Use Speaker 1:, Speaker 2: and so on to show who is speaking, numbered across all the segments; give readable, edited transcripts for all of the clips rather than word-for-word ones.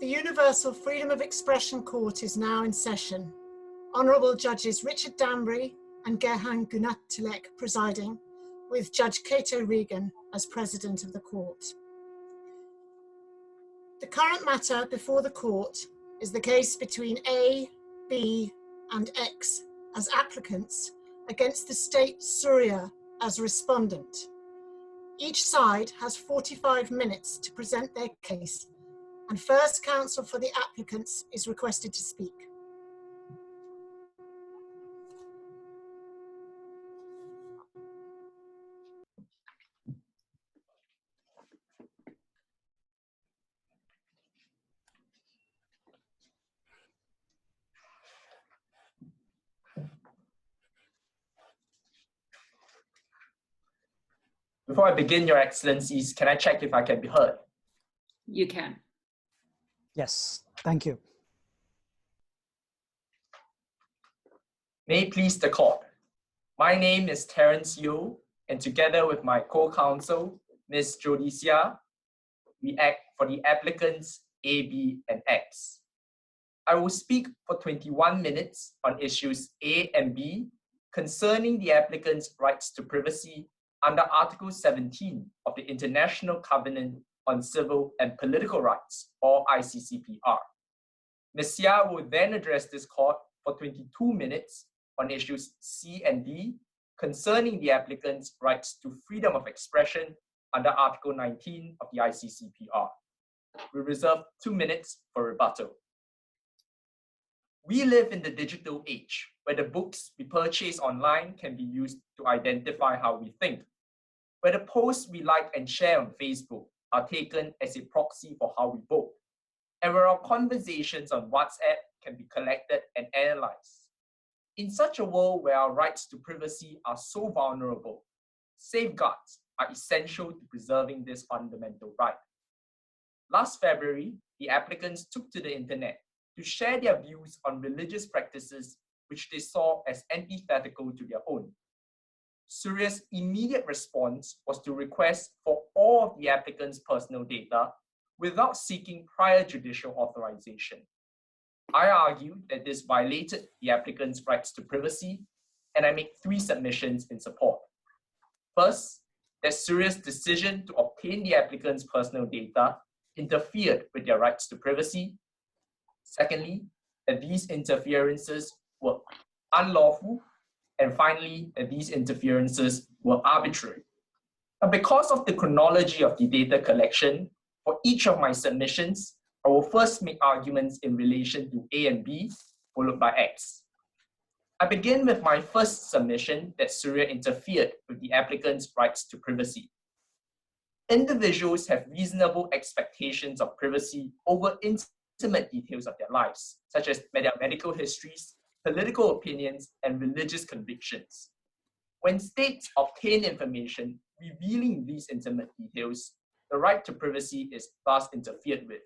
Speaker 1: The Universal Freedom of Expression Court is now in session. Honourable Judges Richard Danbury and Gerhan Gunatilek presiding, with Judge Cato Regan as President of the Court. The current matter before the Court is the case between A, B and X as applicants against the state Surya as respondent. Each side has 45 minutes to present their case, and first counsel for the applicants is requested to speak.
Speaker 2: Before I begin, Your Excellencies, can I check if I can be heard?
Speaker 3: You can.
Speaker 4: Yes, thank you.
Speaker 2: May it please the Court. My name is Terrence Yeo, and together with my co-counsel, Ms. Jodicia, we act for the applicants A, B, and X. I will speak for 21 minutes on issues A and B concerning the applicants' rights to privacy under Article 17 of the International Covenant on Civil and Political Rights, or ICCPR. Ms. Xia will then address this court for 22 minutes on issues C and D concerning the applicants' rights to freedom of expression under Article 19 of the ICCPR. We reserve 2 minutes for rebuttal. We live in the digital age, where the books we purchase online can be used to identify how we think, where the posts we like and share on Facebook are taken as a proxy for how we vote, and where our conversations on WhatsApp can be collected and analyzed. In such a world where our rights to privacy are so vulnerable, safeguards are essential to preserving this fundamental right. Last February, the applicants took to the internet to share their views on religious practices which they saw as antithetical to their own. Surya's immediate response was to request for all of the applicants' personal data without seeking prior judicial authorization. I argue that this violated the applicants' rights to privacy, and I make 3 submissions in support. First, that Surya's decision to obtain the applicants' personal data interfered with their rights to privacy. Secondly, that these interferences were unlawful. And finally, that these interferences were arbitrary. Now, because of the chronology of the data collection, for each of my submissions, I will first make arguments in relation to A and B, followed by X. I begin with my first submission that Surya interfered with the applicants' rights to privacy. Individuals have reasonable expectations of privacy over intimate details of their lives, such as their medical histories, political opinions, and religious convictions. When states obtain information revealing these intimate details, the right to privacy is thus interfered with.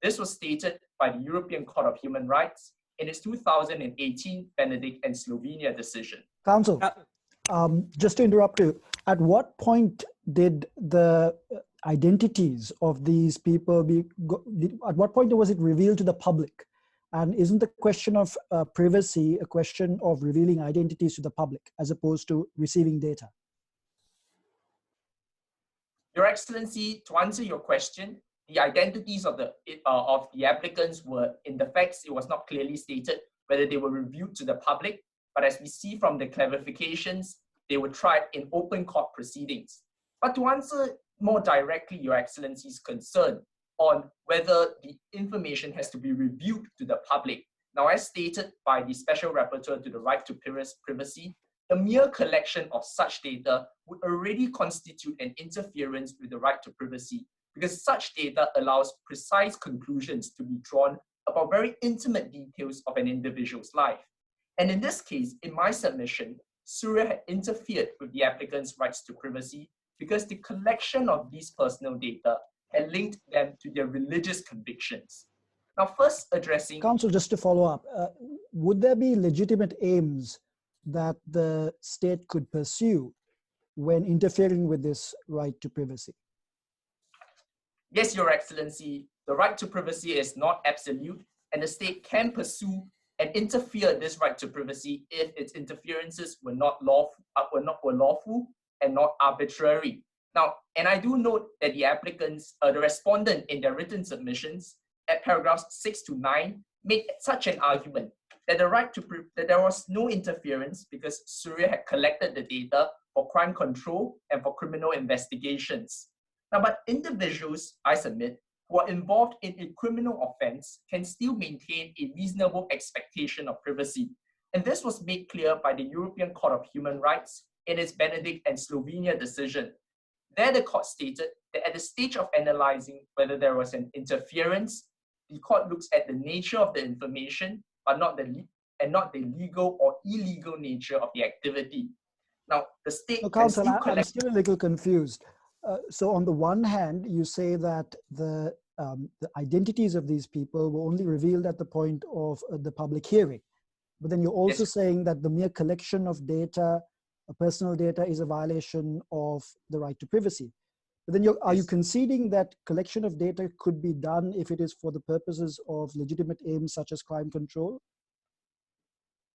Speaker 2: This was stated by the European Court of Human Rights in its 2018 Benedict and Slovenia decision.
Speaker 4: Counsel, just to interrupt you, at what point did the identities of these people at what point was it revealed to the public? And isn't the question of privacy a question of revealing identities to the public as opposed to receiving data?
Speaker 2: Your Excellency, to answer your question, the identities of the applicants were, in the facts, it was not clearly stated whether they were revealed to the public, but as we see from the clarifications, they were tried in open court proceedings. But to answer more directly Your Excellency's concern on whether the information has to be revealed to the public. Now, as stated by the Special Rapporteur to the right to privacy, the mere collection of such data would already constitute an interference with the right to privacy, because such data allows precise conclusions to be drawn about very intimate details of an individual's life. And in this case, in my submission, Surya had interfered with the applicant's rights to privacy because the collection of these personal data and linked them to their religious convictions. Now, first addressing—
Speaker 4: Counsel, just to follow up, would there be legitimate aims that the state could pursue when interfering with this right to privacy?
Speaker 2: Yes, Your Excellency. the right to privacy is not absolute, and the state can pursue and interfere this right to privacy if its interferences were lawful and not arbitrary. Now, and I do note that the applicants, the respondent in their written submissions at paragraphs 6 to 9 made such an argument that that there was no interference because Surya had collected the data for crime control and for criminal investigations. Now, but individuals, I submit, who are involved in a criminal offense can still maintain a reasonable expectation of privacy. And this was made clear by the European Court of Human Rights in its Benedict and Slovenia decision. There, the court stated that at the stage of analyzing whether there was an interference, the court looks at the nature of the information, but not the legal or illegal nature of the activity. Now, the state can still collect...
Speaker 4: I'm still a little confused. So on the one hand, you say that the identities of these people were only revealed at the point of the public hearing. But then you're also saying that the mere collection of data, personal data, is a violation of the right to privacy. But then are you conceding that collection of data could be done if it is for the purposes of legitimate aims such as crime control?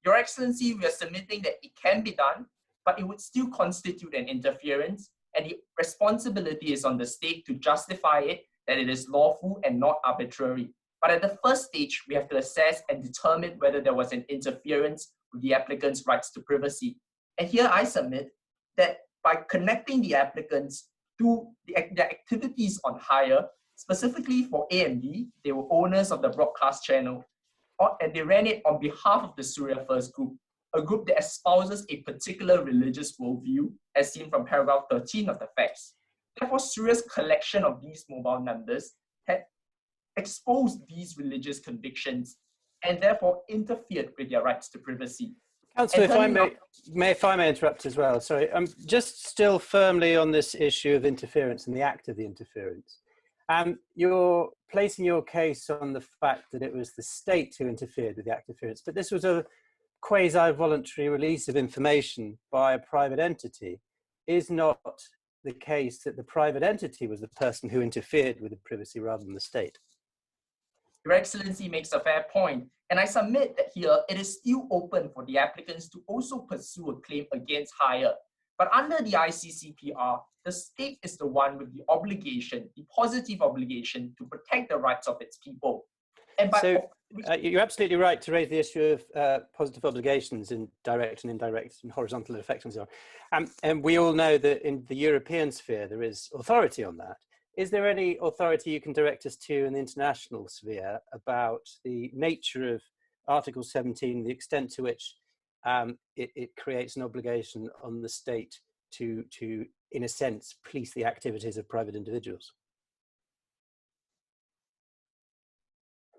Speaker 2: Your Excellency, we are submitting that it can be done, but it would still constitute an interference, and the responsibility is on the state to justify it, that it is lawful and not arbitrary. But at the first stage, we have to assess and determine whether there was an interference with the applicant's rights to privacy. And here I submit that by connecting the applicants to their activities on hire, specifically for AMD, they were owners of the broadcast channel, and they ran it on behalf of the Surya First Group, a group that espouses a particular religious worldview, as seen from paragraph 13 of the facts. Therefore, Surya's collection of these mobile numbers had exposed these religious convictions and therefore interfered with their rights to privacy.
Speaker 3: Councillor, if I may interrupt as well, sorry, I'm just still firmly on this issue of interference and the act of the interference. You're placing your case on the fact that it was the state who interfered with the act of interference, but this was a quasi-voluntary release of information by a private entity. Is not the case that the private entity was the person who interfered with the privacy rather than the state?
Speaker 2: Your Excellency makes a fair point, and I submit that here it is still open for the applicants to also pursue a claim against hire. But under the ICCPR, the state is the one with the obligation, the positive obligation, to protect the rights of its people. And
Speaker 3: you're absolutely right to raise the issue of positive obligations in direct and indirect and horizontal effects and so on. And we all know that in the European sphere, there is authority on that. Is there any authority you can direct us to in the international sphere about the nature of Article 17, the extent to which it creates an obligation on the state to, in a sense, police the activities of private individuals?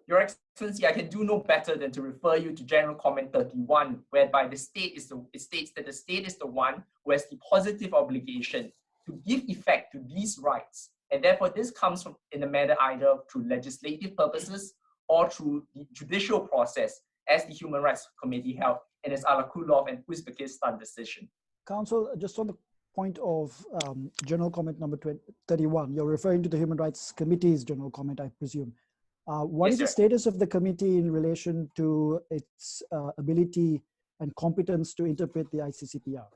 Speaker 2: Your Excellency, I can do no better than to refer you to General Comment 31, whereby it states that the state is the one who has the positive obligation to give effect to these rights. And therefore, this comes from in a manner either through legislative purposes or through the judicial process, as the Human Rights Committee held in its Alakulov and Uzbekistan decision.
Speaker 4: Counsel, just on the point of General Comment number 31, you're referring to the Human Rights Committee's General Comment, I presume. What is the status of the committee in relation to its ability and competence to interpret the ICCPR?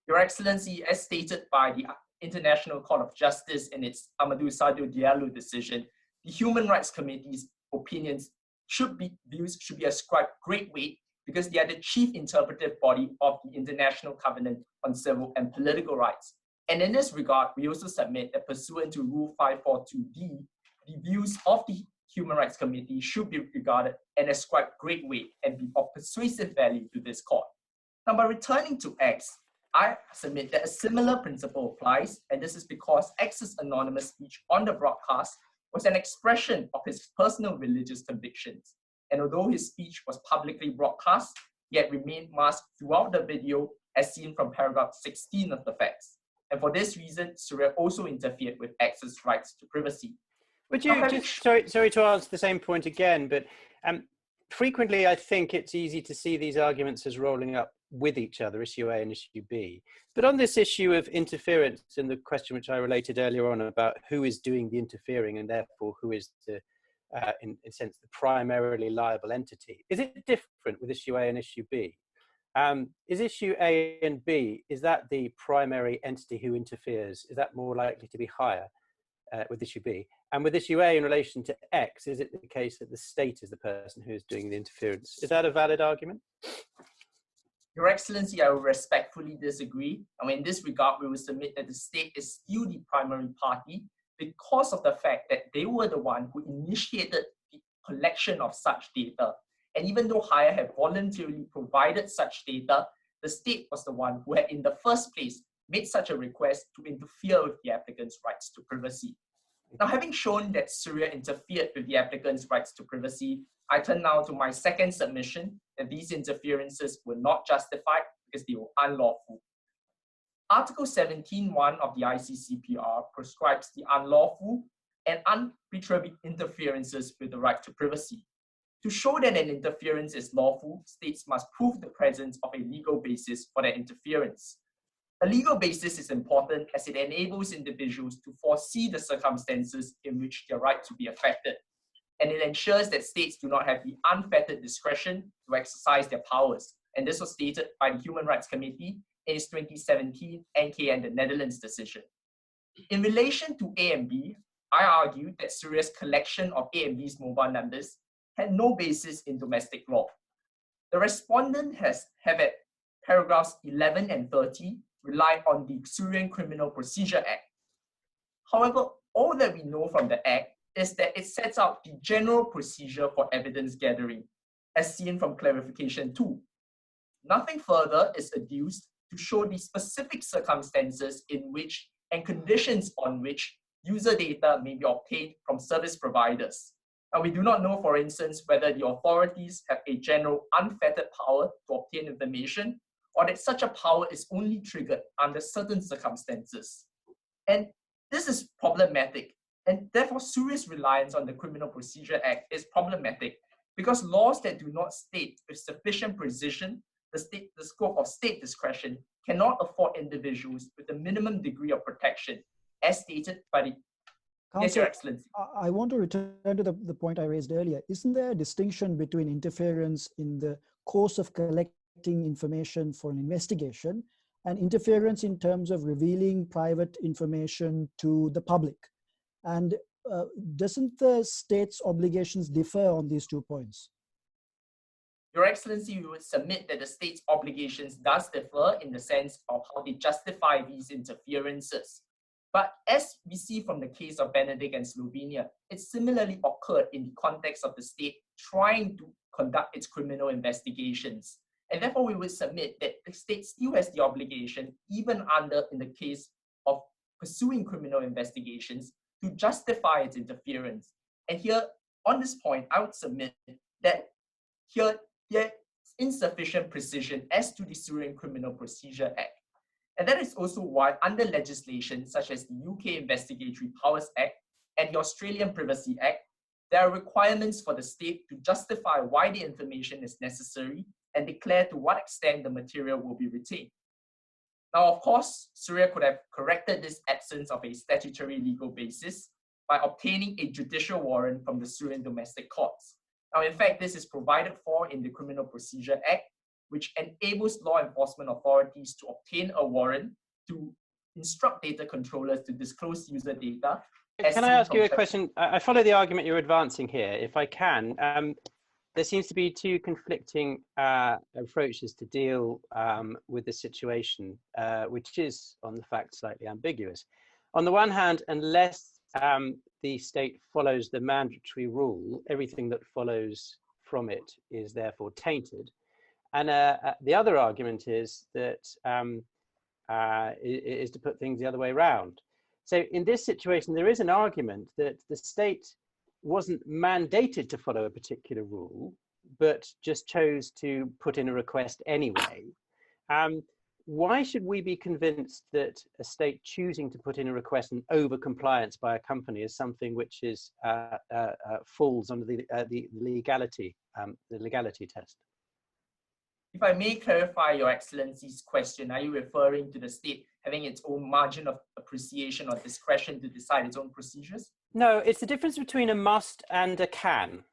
Speaker 2: Your Excellency, as stated by the International Court of Justice in its Amadou Sadio Diallo decision, the Human Rights Committee's opinions should be ascribed great weight because they are the chief interpretive body of the International Covenant on Civil and Political Rights. And in this regard, we also submit that pursuant to Rule 542D, the views of the Human Rights Committee should be regarded and ascribed great weight and be of persuasive value to this court. Now, by returning to X, I submit that a similar principle applies, and this is because X's anonymous speech on the broadcast was an expression of his personal religious convictions. And although his speech was publicly broadcast, yet remained masked throughout the video, as seen from paragraph 16 of the facts. And for this reason, Surya also interfered with X's rights to privacy.
Speaker 3: Would you just, sorry to ask the same point again, but frequently I think it's easy to see these arguments as rolling up with each other, issue A and issue B. But on this issue of interference and the question which I related earlier on about who is doing the interfering and therefore who is the, in a sense, the primarily liable entity, is it different with issue A and issue B? Is issue A and B, is that the primary entity who interferes? Is that more likely to be higher with issue B? And with issue A in relation to X, is it the case that the state is the person who is doing the interference? Is that a valid argument?
Speaker 2: Your Excellency, I will respectfully disagree. And in this regard, we will submit that the state is still the primary party because of the fact that they were the one who initiated the collection of such data. And even though Hire had voluntarily provided such data, the state was the one who had in the first place made such a request to interfere with the applicant's rights to privacy. Now, having shown that Syria interfered with the applicant's rights to privacy, I turn now to my second submission that these interferences were not justified because they were unlawful. Article 17.1 of the ICCPR prescribes the unlawful and arbitrary interferences with the right to privacy. To show that an interference is lawful, states must prove the presence of a legal basis for their interference. A legal basis is important as it enables individuals to foresee the circumstances in which their rights will be affected, and it ensures that states do not have the unfettered discretion to exercise their powers. And this was stated by the Human Rights Committee in its 2017 NK and the Netherlands decision. In relation to A and B, I argued that Syria's collection of A and B's mobile numbers had no basis in domestic law. The respondent have at paragraphs 11 and 30 rely on the Syrian Criminal Procedure Act. However, all that we know from the Act is that it sets out the general procedure for evidence gathering, as seen from clarification 2. Nothing further is adduced to show the specific circumstances in which and conditions on which user data may be obtained from service providers. And we do not know, for instance, whether the authorities have a general unfettered power to obtain information, or that such a power is only triggered under certain circumstances. And this is problematic, and therefore Syria's reliance on the Criminal Procedure Act is problematic because laws that do not state with sufficient precision the scope of state discretion cannot afford individuals with a minimum degree of protection, as stated by the Yes, Your Excellency.
Speaker 4: I want to return to the point I raised earlier. Isn't there a distinction between interference in the course of collecting information for an investigation and interference in terms of revealing private information to the public? And doesn't the state's obligations differ on these 2 points?
Speaker 2: Your Excellency, we would submit that the state's obligations does differ in the sense of how they justify these interferences. But as we see from the case of Benedict and Slovenia, it similarly occurred in the context of the state trying to conduct its criminal investigations. And therefore, we would submit that the state still has the obligation, even in the case of pursuing criminal investigations, to justify its interference. And here, on this point, I would submit that here there is insufficient precision as to the Syrian Criminal Procedure Act. And that is also why under legislation such as the UK Investigatory Powers Act and the Australian Privacy Act, there are requirements for the state to justify why the information is necessary and declare to what extent the material will be retained. Now, of course, Syria could have corrected this absence of a statutory legal basis by obtaining a judicial warrant from the Syrian domestic courts. Now, in fact, this is provided for in the Criminal Procedure Act, which enables law enforcement authorities to obtain a warrant to instruct data controllers to disclose user data.
Speaker 3: Can I ask you a question? I follow the argument you're advancing here, if I can. There seems to be 2 conflicting approaches to deal with the situation, which is, on the fact, slightly ambiguous. On the one hand, unless the state follows the mandatory rule, everything that follows from it is therefore tainted. And the other argument is that is to put things the other way around. So in this situation, there is an argument that the state wasn't mandated to follow a particular rule, but just chose to put in a request anyway. Why should we be convinced that a state choosing to put in a request and over-compliance by a company is something which is falls under the legality test?
Speaker 2: If I may clarify Your Excellency's question, are you referring to the state having its own margin of appreciation or discretion to decide its own procedures?
Speaker 3: No, it's the difference between a must and a can.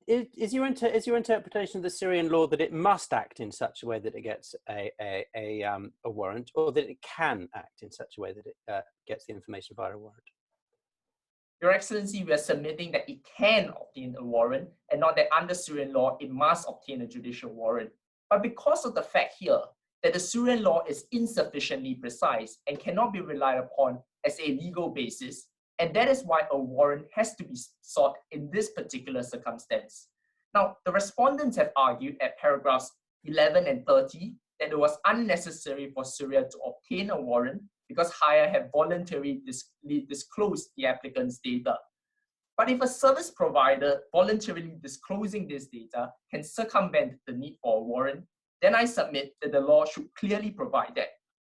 Speaker 3: Is your interpretation of the Syrian law that it must act in such a way that it gets a warrant, or that it can act in such a way that it gets the information via a warrant?
Speaker 2: Your Excellency, we are submitting that it can obtain a warrant and not that under Syrian law, it must obtain a judicial warrant. But because of the fact here that the Syrian law is insufficiently precise and cannot be relied upon as a legal basis, and that is why a warrant has to be sought in this particular circumstance. Now, the respondents have argued at paragraphs 11 and 30 that it was unnecessary for Syria to obtain a warrant because Hire had voluntarily disclosed the applicant's data. But if a service provider voluntarily disclosing this data can circumvent the need for a warrant, then I submit that the law should clearly provide that.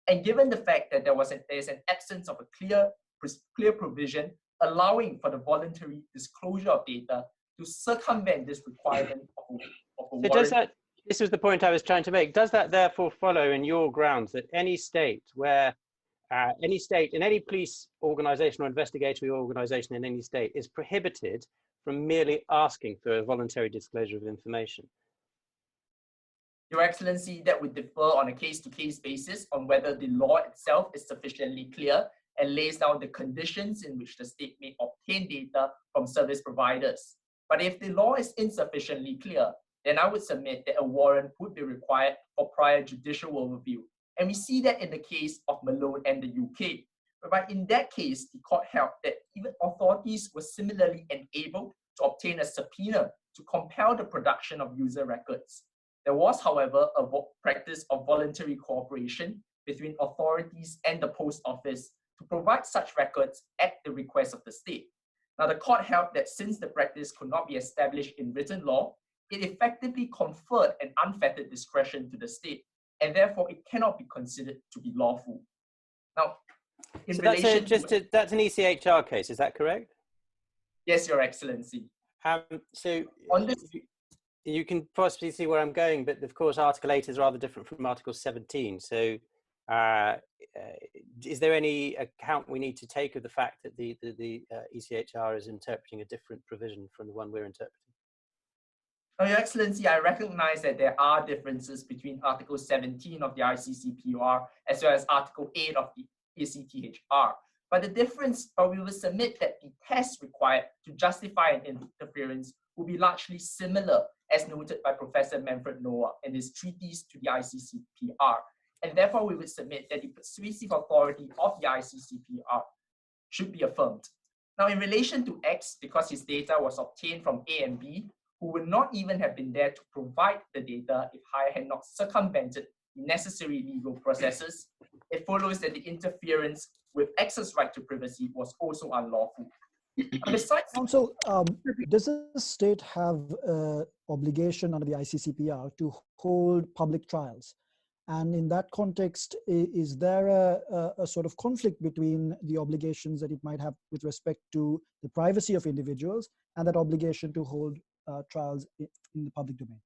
Speaker 2: And given the fact that there is an absence of a clear provision allowing for the voluntary disclosure of data to circumvent this requirement of a warrant.
Speaker 3: Does that, this was the point I was trying to make, does that therefore follow in your grounds that any state where any state in any police organization or investigatory organization in any state is prohibited from merely asking for a voluntary disclosure of information?
Speaker 2: Your Excellency, that would differ on a case-to-case basis on whether the law itself is sufficiently clear and lays down the conditions in which the state may obtain data from service providers. But if the law is insufficiently clear, then I would submit that a warrant would be required for prior judicial overview. And we see that in the case of Malone and the UK, whereby in that case, the court held that even authorities were similarly enabled to obtain a subpoena to compel the production of user records. There was, however, a practice of voluntary cooperation between authorities and the post office to provide such records at the request of the state. Now, the court held that since the practice could not be established in written law, it effectively conferred an unfettered discretion to the state, and therefore it cannot be considered to be lawful. Now, in relation
Speaker 3: that's an ECHR case, is that correct?
Speaker 2: Yes, Your Excellency.
Speaker 3: So
Speaker 2: on this,
Speaker 3: you can possibly see where I'm going, but of course Article 8 is rather different from Article 17. So is there any account we need to take of the fact that the ECHR is interpreting a different provision from the one we're interpreting?
Speaker 2: Now, Your Excellency, I recognize that there are differences between Article 17 of the ICCPR as well as Article 8 of the ECTHR. But the difference, we will submit that the test required to justify an interference will be largely similar, as noted by Professor Manfred Noah in his treatise to the ICCPR. And therefore, we would submit that the persuasive authority of the ICCPR should be affirmed. Now, in relation to X, because his data was obtained from A and B, who would not even have been there to provide the data if Hire had not circumvented the necessary legal processes, it follows that the interference with X's right to privacy was also unlawful. Besides,
Speaker 4: Counsel, does the state have an obligation under the ICCPR to hold public trials? And in that context, is there a sort of conflict between the obligations that it might have with respect to the privacy of individuals and that obligation to hold trials in the public domain?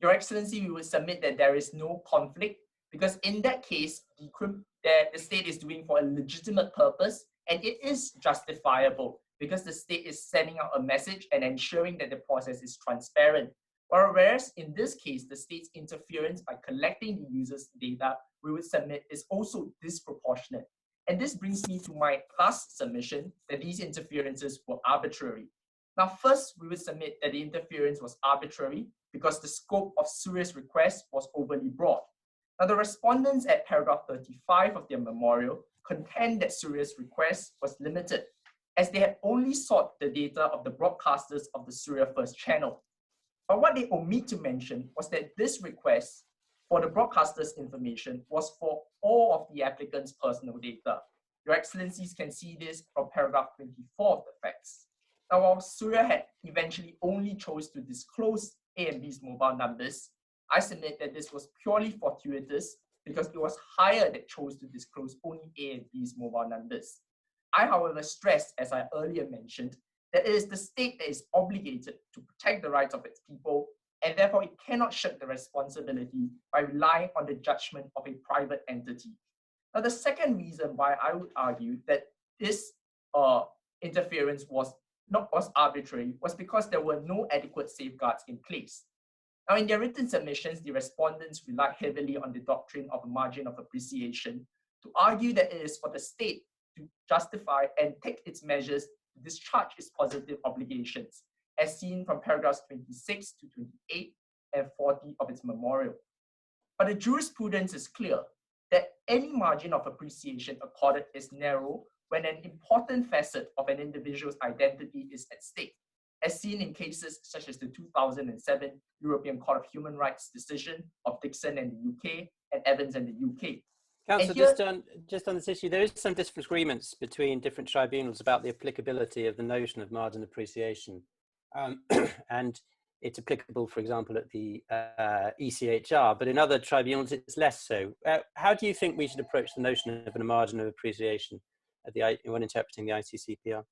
Speaker 2: Your Excellency, we would submit that there is no conflict because in that case, the state is doing for a legitimate purpose and it is justifiable because the state is sending out a message and ensuring that the process is transparent. Whereas in this case, the state's interference by collecting the user's data, we would submit is also disproportionate. And this brings me to my last submission that these interferences were arbitrary. Now, first, we would submit that the interference was arbitrary because the scope of Syria's request was overly broad. Now, the respondents at paragraph 35 of their memorial contend that Syria's request was limited as they had only sought the data of the broadcasters of the Syria First channel. But what they omit to mention was that this request for the broadcasters' information was for all of the applicants' personal data. Your Excellencies can see this from paragraph 24 of the facts. Now, while Syria had eventually only chose to disclose A and B's mobile numbers, I submit that this was purely fortuitous because it was Hire that chose to disclose only A and B's mobile numbers. I, however, stress, as I earlier mentioned, that it is the state that is obligated to protect the rights of its people and therefore it cannot shirk the responsibility by relying on the judgment of a private entity. Now, the second reason why I would argue that this interference was arbitrary was because there were no adequate safeguards in place. Now, in their written submissions, the respondents relied heavily on the doctrine of a margin of appreciation to argue that it is for the state to justify and take its measures to discharge its positive obligations, as seen from paragraphs 26 to 28 and 40 of its memorial. But the jurisprudence is clear that any margin of appreciation accorded is narrow when an important facet of an individual's identity is at stake, as seen in cases such as the 2007 European Court of Human Rights decision of Dixon and the UK and Evans and the UK.
Speaker 3: Council, just on this issue, there is some disagreements between different tribunals about the applicability of the notion of margin appreciation. And it's applicable, for example, at the ECHR, but in other tribunals it's less so. How do you think we should approach the notion of a margin of appreciation when interpreting the ICCPR?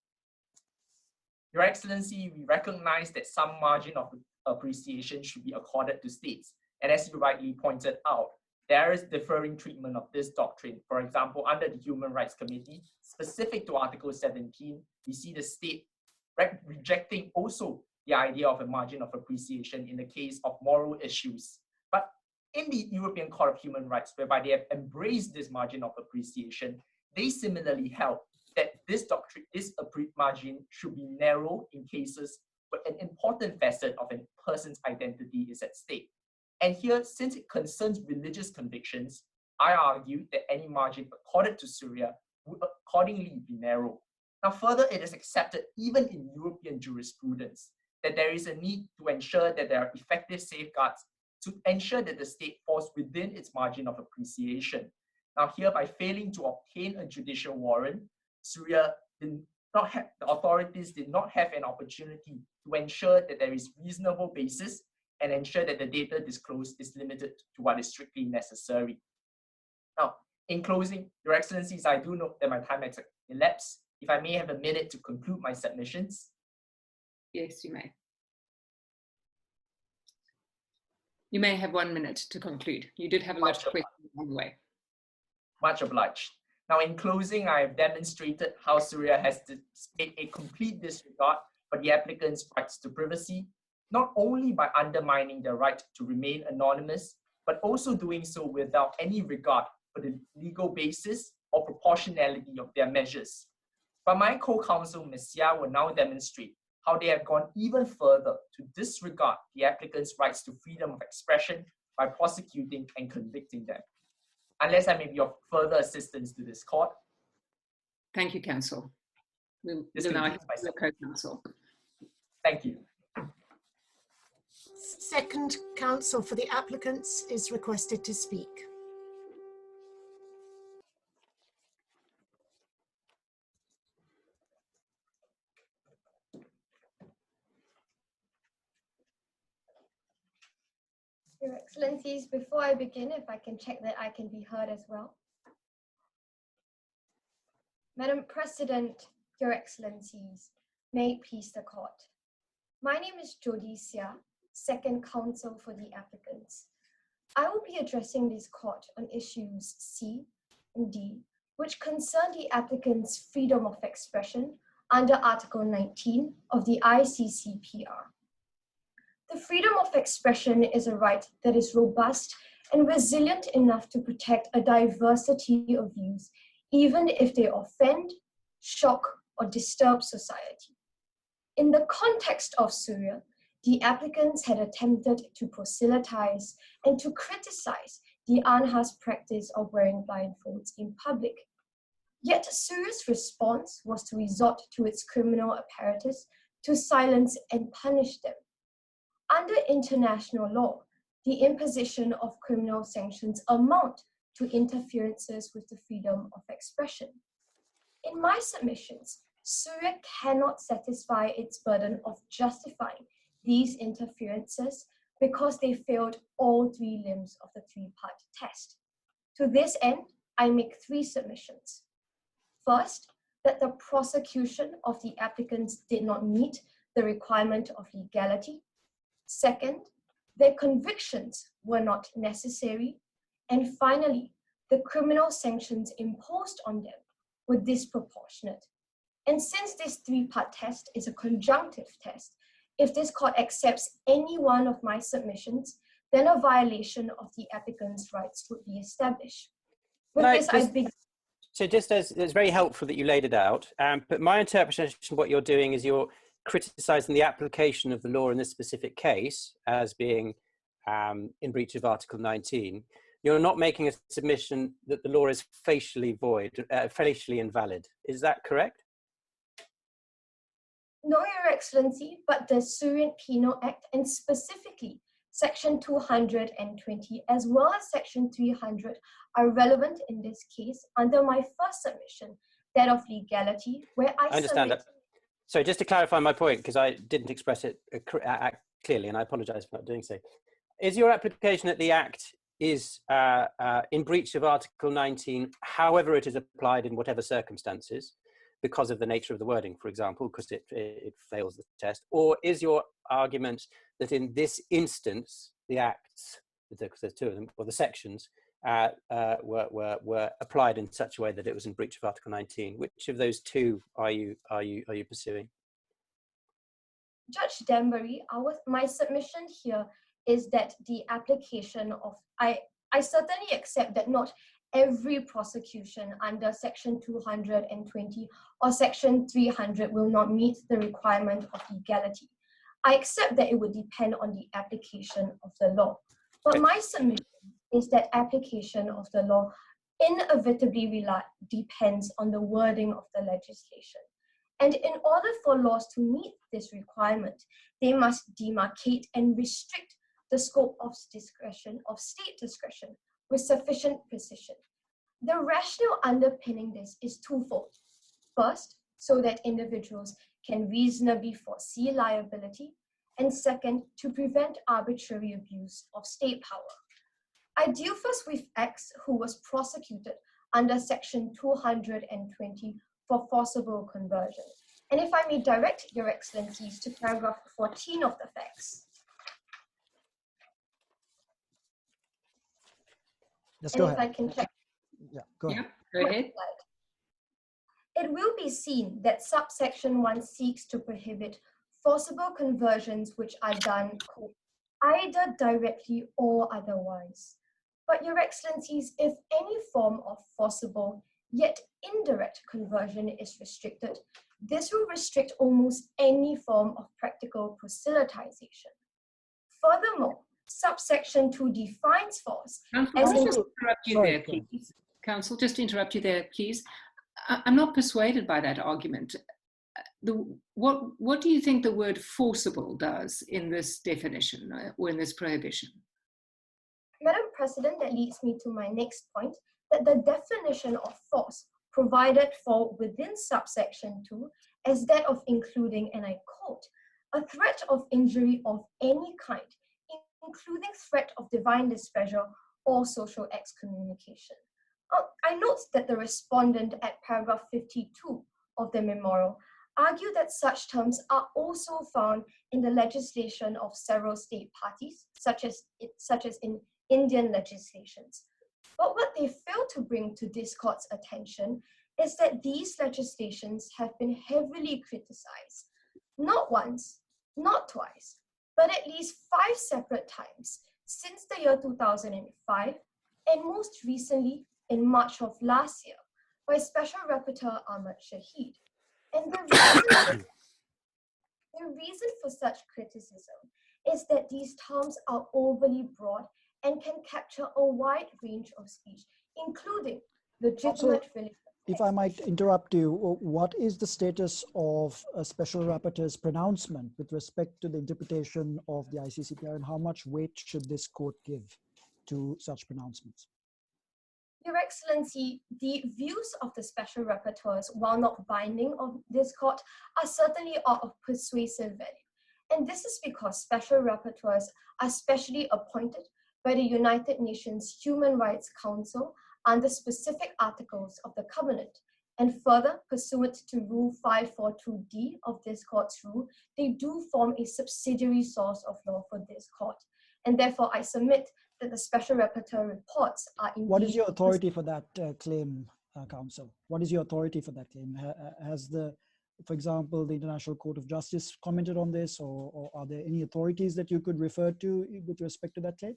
Speaker 2: Your Excellency, we recognize that some margin of appreciation should be accorded to states. And as you rightly pointed out, there is differing treatment of this doctrine. For example, under the Human Rights Committee, specific to Article 17, we see the state rejecting also the idea of a margin of appreciation in the case of moral issues. But in the European Court of Human Rights, whereby they have embraced this margin of appreciation, they similarly held that this doctrine, this margin should be narrow in cases where an important facet of a person's identity is at stake. And here, since it concerns religious convictions, I argue that any margin accorded to Syria would accordingly be narrow. Now, further, it is accepted even in European jurisprudence that there is a need to ensure that there are effective safeguards to ensure that the state falls within its margin of appreciation. Now, here, by failing to obtain a judicial warrant, Syria did not have, the authorities did not have an opportunity to ensure that there is reasonable basis and ensure that the data disclosed is limited to what is strictly necessary. Now, in closing, Your Excellencies, I do note that my time has elapsed. If I may have a minute to conclude my submissions.
Speaker 5: Yes, you may. You may have 1 minute to conclude. You did have a lot of questions on the way.
Speaker 2: Much obliged. Now, in closing, I have demonstrated how Syria has displayed a complete disregard for the applicant's rights to privacy, not only by undermining their right to remain anonymous, but also doing so without any regard for the legal basis or proportionality of their measures. But my co-counsel, Ms. Xia, will now demonstrate how they have gone even further to disregard the applicant's rights to freedom of expression by prosecuting and convicting them. Unless I may be of further assistance to this court.
Speaker 5: Thank you, counsel. We'll now hear the co-counsel.
Speaker 2: Thank you.
Speaker 1: Second counsel for the applicants is requested to speak.
Speaker 6: Your Excellencies, before I begin, if I can check that I can be heard as well. Madam President, Your Excellencies, may it please the court. My name is Jody Xia, second counsel for the applicants. I will be addressing this court on issues C and D, which concern the applicant's freedom of expression under Article 19 of the ICCPR. The freedom of expression is a right that is robust and resilient enough to protect a diversity of views, even if they offend, shock, or disturb society. In the context of Syria, the applicants had attempted to proselytize and to criticize the unjust practice of wearing blindfolds in public. Yet Syria's response was to resort to its criminal apparatus to silence and punish them. Under international law, the imposition of criminal sanctions amount to interferences with the freedom of expression. In my submissions, Syria cannot satisfy its burden of justifying these interferences because they failed all three limbs of the three-part test. To this end, I make three submissions. First, that the prosecution of the applicants did not meet the requirement of legality. Second, their convictions were not necessary, and finally, the criminal sanctions imposed on them were disproportionate. And since this three-part test is a conjunctive test, if this court accepts any one of my submissions, then a violation of the applicant's rights would be established. With this, I begin.
Speaker 3: So just as it's very helpful that you laid it out, but my interpretation of what you're doing is you're criticising the application of the law in this specific case as being in breach of Article 19. You're not making a submission that the law is facially void, facially invalid. Is that correct?
Speaker 6: No, Your Excellency, but the Syrian Penal Act, and specifically Section 220 as well as Section 300 are relevant in this case under my first submission, that of legality, where I
Speaker 3: understand that. So just to clarify my point, because I didn't express it clearly, and I apologise for not doing so. Is your application that the Act is in breach of Article 19, however it is applied in whatever circumstances, because of the nature of the wording, for example, because it fails the test? Or is your argument that in this instance, the acts, because there's two of them, or the sections, were applied in such a way that it was in breach of Article 19? Which of those two are you pursuing?
Speaker 6: Judge Danbury, my submission here is that the application of, I certainly accept that not every prosecution under Section 220 or Section 300 will not meet the requirement of legality. I accept that it would depend on the application of the law. But my submission is that application of the law inevitably depends on the wording of the legislation. And in order for laws to meet this requirement, they must demarcate and restrict the scope of discretion, of state discretion, with sufficient precision. The rationale underpinning this is twofold. First, so that individuals can reasonably foresee liability, and second, to prevent arbitrary abuse of state power. I deal first with X, who was prosecuted under Section 220 for forcible conversion. And if I may direct Your Excellencies to paragraph 14 of the facts.
Speaker 4: Just go ahead.
Speaker 6: If I can check.
Speaker 4: Yeah, go ahead.
Speaker 5: Go ahead.
Speaker 6: It will be seen that subsection 1 seeks to prohibit forcible conversions which are done either directly or otherwise. But Your Excellencies, if any form of forcible yet indirect conversion is restricted, this will restrict almost any form of practical proselytization. Furthermore, subsection 2 defines force as
Speaker 5: Counsel, just to interrupt you there, please. I'm not persuaded by that argument. What do you think the word forcible does in this definition or in this prohibition?
Speaker 6: Madam President, that leads me to my next point, that the definition of force provided for within subsection 2 is that of including, and I quote, a threat of injury of any kind, including threat of divine displeasure or social excommunication. I note that the respondent at paragraph 52 of the memorial argue that such terms are also found in the legislation of several state parties, such as in Indian legislations. But what they fail to bring to this court's attention is that these legislations have been heavily criticized, not once, not twice, but at least 5 separate times since the year 2005, and most recently in March of last year by Special Rapporteur Ahmad Shahid. And the reason for such criticism is that these terms are overly broad and can capture a wide range of speech, including legitimate religion.
Speaker 4: If I might interrupt you, what is the status of a Special Rapporteur's pronouncement with respect to the interpretation of the ICCPR, and how much weight should this court give to such pronouncements?
Speaker 6: Your Excellency, the views of the Special Rapporteurs, while not binding on this court, are certainly of persuasive value. And this is because Special Rapporteurs are specially appointed by the United Nations Human Rights Council under specific articles of the Covenant. And further, pursuant to Rule 542D of this court's rule, they do form a subsidiary source of law for this court. and therefore I submit that the Special Rapporteur reports are indeed...
Speaker 4: What is your authority for that claim, Counsel? What is your authority for that claim? Has for example, the International Court of Justice commented on this, or are there any authorities that you could refer to with respect to that claim?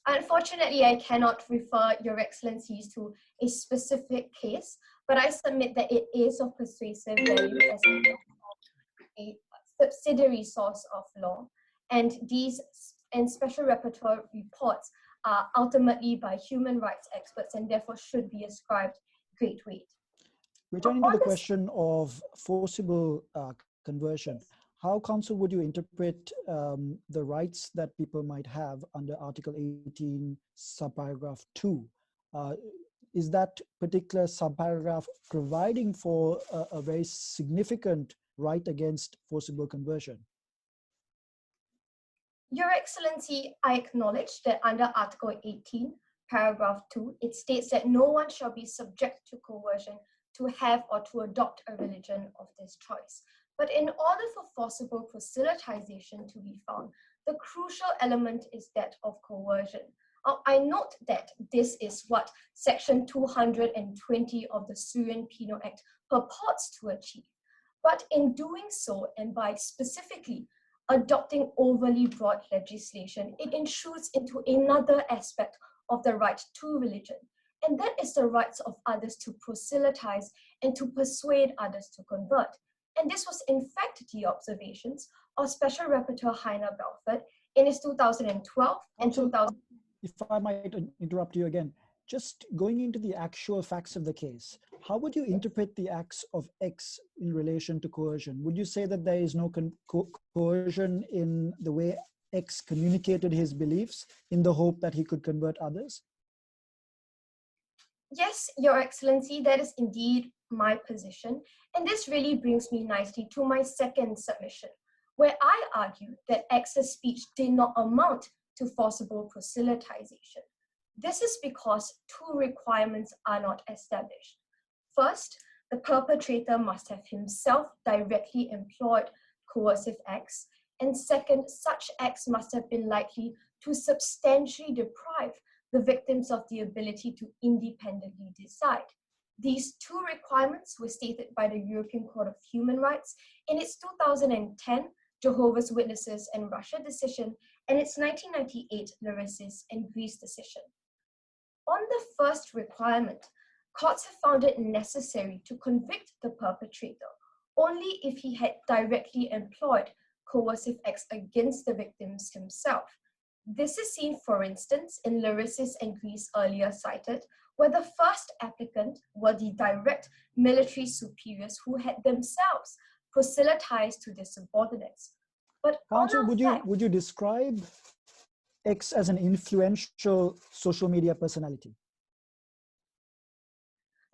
Speaker 6: Unfortunately, I cannot refer Your Excellencies to a specific case, but I submit that it is of persuasive value as a subsidiary source of law, and Special Rapporteur reports are ultimately by human rights experts and therefore should be ascribed great weight.
Speaker 4: Returning to the question of forcible conversion, how, Counsel, would you interpret the rights that people might have under Article 18, subparagraph 2? Is that particular subparagraph providing for a very significant right against forcible conversion?
Speaker 6: Your Excellency, I acknowledge that under Article 18, paragraph 2, it states that no one shall be subject to coercion to have or to adopt a religion of this choice. But in order for forcible proselytization to be found, the crucial element is that of coercion. I note that this is what Section 220 of the Syrian Penal Act purports to achieve. But in doing so, and by specifically adopting overly broad legislation, it intrudes into another aspect of the right to religion, and that is the rights of others to proselytize and to persuade others to convert. And this was in fact the observations of Special Rapporteur Heiner Belfort in his 2012 and 2000.
Speaker 4: If I might interrupt you again, just going into the actual facts of the case, how would you interpret the acts of X in relation to coercion? Would you say that there is no coercion in the way X communicated his beliefs in the hope that he could convert others?
Speaker 6: Yes, Your Excellency, that is indeed my position. And this really brings me nicely to my second submission, where I argue that X's speech did not amount to forcible proselytization. This is because two requirements are not established. First, the perpetrator must have himself directly employed coercive acts. And second, such acts must have been likely to substantially deprive the victims of the ability to independently decide. These two requirements were stated by the European Court of Human Rights in its 2010 Jehovah's Witnesses and Russia decision and its 1998 Larissis and Greece decision. On the first requirement, courts have found it necessary to convict the perpetrator only if he had directly employed coercive acts against the victims himself. This is seen, for instance, in Larissis and Greece earlier cited, where the first applicant were the direct military superiors who had themselves proselytized to their subordinates. But
Speaker 4: Counsel, would you describe X as an influential social media personality?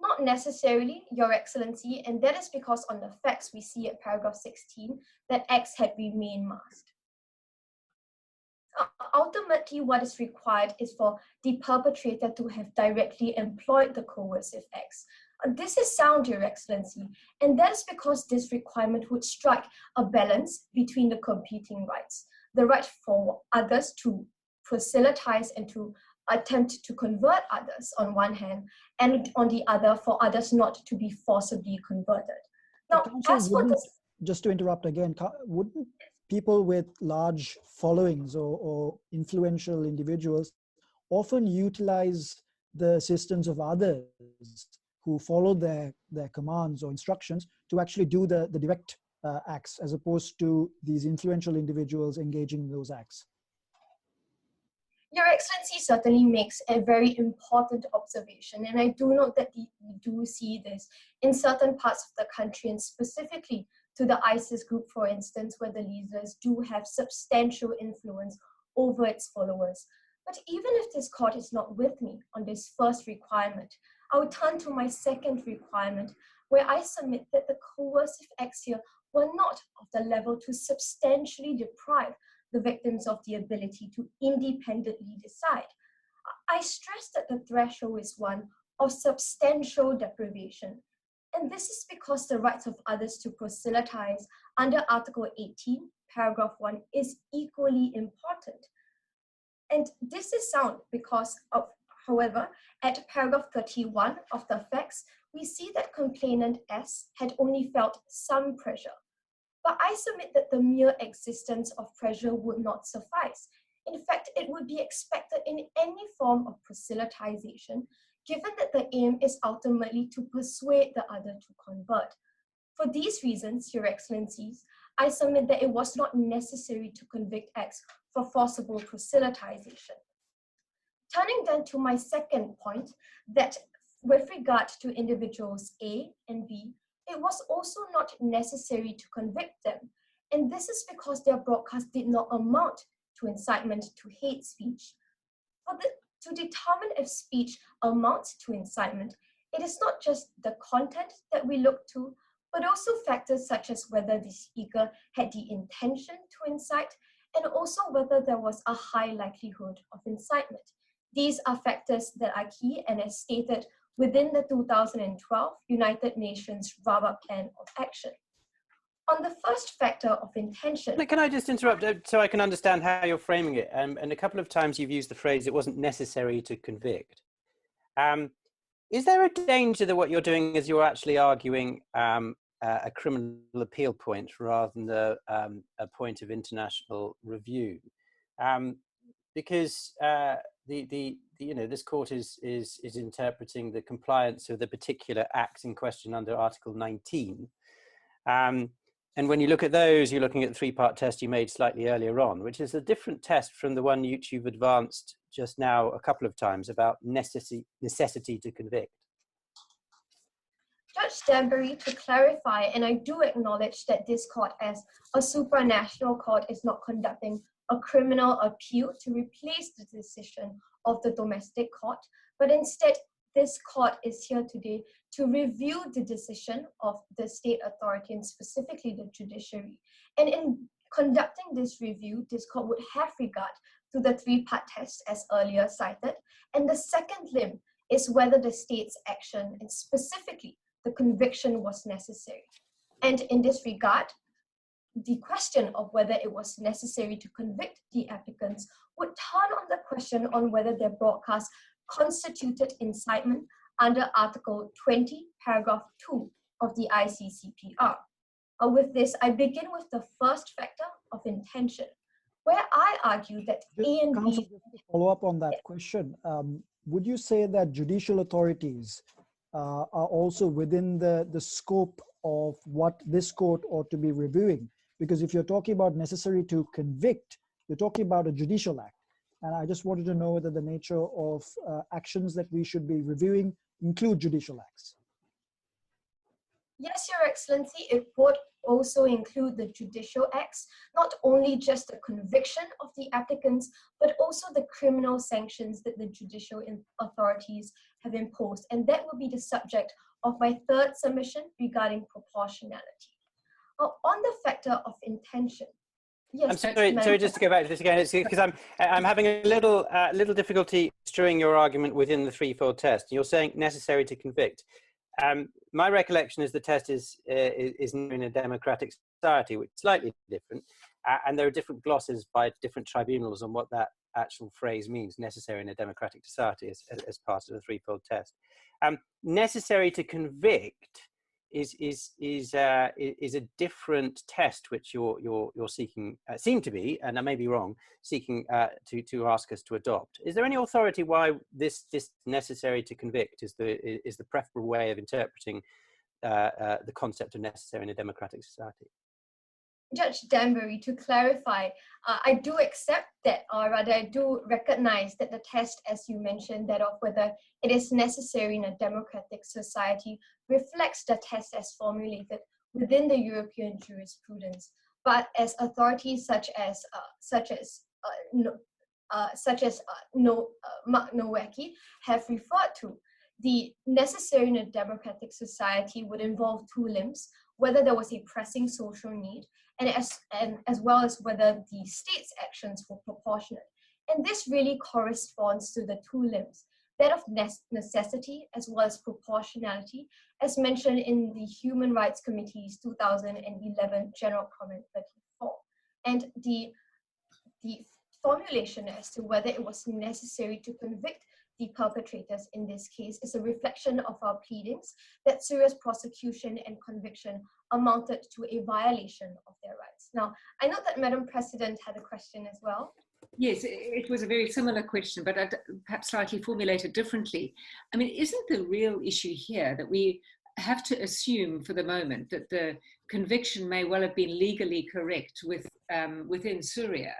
Speaker 6: Not necessarily, Your Excellency, and that is because on the facts we see at paragraph 16 that X had remained masked. Ultimately, what is required is for the perpetrator to have directly employed the coercive acts. This is sound, Your Excellency, and that is because this requirement would strike a balance between the competing rights. The right for others to proselytize and to attempt to convert others on one hand, and on the other for others not to be forcibly converted. Now, as for this,
Speaker 4: just to interrupt again, wouldn't people with large followings or influential individuals often utilize the assistance of others who follow their commands or instructions to actually do the direct acts, as opposed to these influential individuals engaging in those acts?
Speaker 6: Your Excellency certainly makes a very important observation, and I do note that we do see this in certain parts of the country, and specifically to the ISIS group, for instance, where the leaders do have substantial influence over its followers. But even if this court is not with me on this first requirement, I will turn to my second requirement, where I submit that the coercive acts here were not of the level to substantially deprive the victims of the ability to independently decide. I stress that the threshold is one of substantial deprivation, and this is because the rights of others to proselytize under Article 18, paragraph 1 is equally important. And this is sound because of, however, at paragraph 31 of the facts, we see that complainant S had only felt some pressure. But I submit that the mere existence of pressure would not suffice. In fact, it would be expected in any form of proselytization, given that the aim is ultimately to persuade the other to convert. For these reasons, Your Excellencies, I submit that it was not necessary to convict X for forcible proselytization. Turning then to my second point, that with regard to individuals A and B, it was also not necessary to convict them. And this is because their broadcast did not amount to incitement to hate speech. To determine if speech amounts to incitement, it is not just the content that we look to, but also factors such as whether the speaker had the intention to incite, and also whether there was a high likelihood of incitement. These are factors that are key and as stated within the 2012 United Nations Rubber Plan of Action. On the first factor of intention.
Speaker 3: Can I just interrupt so I can understand how you're framing it? And a couple of times you've used the phrase, it wasn't necessary to convict. Is there a danger that what you're doing is you're actually arguing a criminal appeal point rather than a point of international review? Because this court is interpreting the compliance of the particular acts in question under Article 19. And when you look at those, you're looking at the three-part test you made slightly earlier on, which is a different test from the one you've advanced just now a couple of times about necessity to convict.
Speaker 6: Judge Danbury, to clarify, and I do acknowledge that this court as a supranational court is not conducting a criminal appeal to replace the decision of the domestic court, but instead this court is here today to review the decision of the state authority and specifically the judiciary. And in conducting this review, this court would have regard to the three-part test as earlier cited. And the second limb is whether the state's action and specifically the conviction was necessary. And in this regard, the question of whether it was necessary to convict the applicants would turn on the question on whether their broadcast constituted incitement under Article 20, paragraph 2 of the ICCPR. With this, I begin with the first factor of intention, where I argue that A and
Speaker 4: Counsel,
Speaker 6: B...
Speaker 4: just to follow up on that question, would you say that judicial authorities are also within the scope of what this court ought to be reviewing? Because if you're talking about necessary to convict, you're talking about a judicial act. And I just wanted to know whether the nature of actions that we should be reviewing include judicial acts.
Speaker 6: Yes, Your Excellency, it would also include the judicial acts, not only just the conviction of the applicants, but also the criminal sanctions that the judicial authorities have imposed. And that will be the subject of my third submission regarding proportionality. On the factor of intention. Yes,
Speaker 3: I'm sorry, just to go back to this again, it's because I'm having a little difficulty structuring your argument within the threefold test. You're saying necessary to convict. My recollection is the test is in a democratic society, which is slightly different, and there are different glosses by different tribunals on what that actual phrase means, necessary in a democratic society, as part of the threefold test. Necessary to convict is a different test which you're seeking, seem to be, and I may be wrong, seeking to ask us to adopt. Is there any authority why this necessary to convict is the preferable way of interpreting the concept of necessary in a democratic society?
Speaker 6: Judge Danbury, to clarify, I do accept that, or rather I do recognize that the test, as you mentioned, that of whether it is necessary in a democratic society reflects the test as formulated within the European jurisprudence. But as authorities such as Mark Nowacki have referred to, the necessary in a democratic society would involve two limbs: whether there was a pressing social need, and as well as whether the state's actions were proportionate. And this really corresponds to the two limbs, that of necessity as well as proportionality, as mentioned in the Human Rights Committee's 2011 General Comment 34. and the formulation as to whether it was necessary to convict the perpetrators in this case is a reflection of our pleadings that serious prosecution and conviction amounted to a violation of their rights. Now, I know that Madam President had a question as well.
Speaker 5: Yes, it was a very similar question, but perhaps slightly formulated differently. I mean, isn't the real issue here that we have to assume for the moment that the conviction may well have been legally correct within Syria,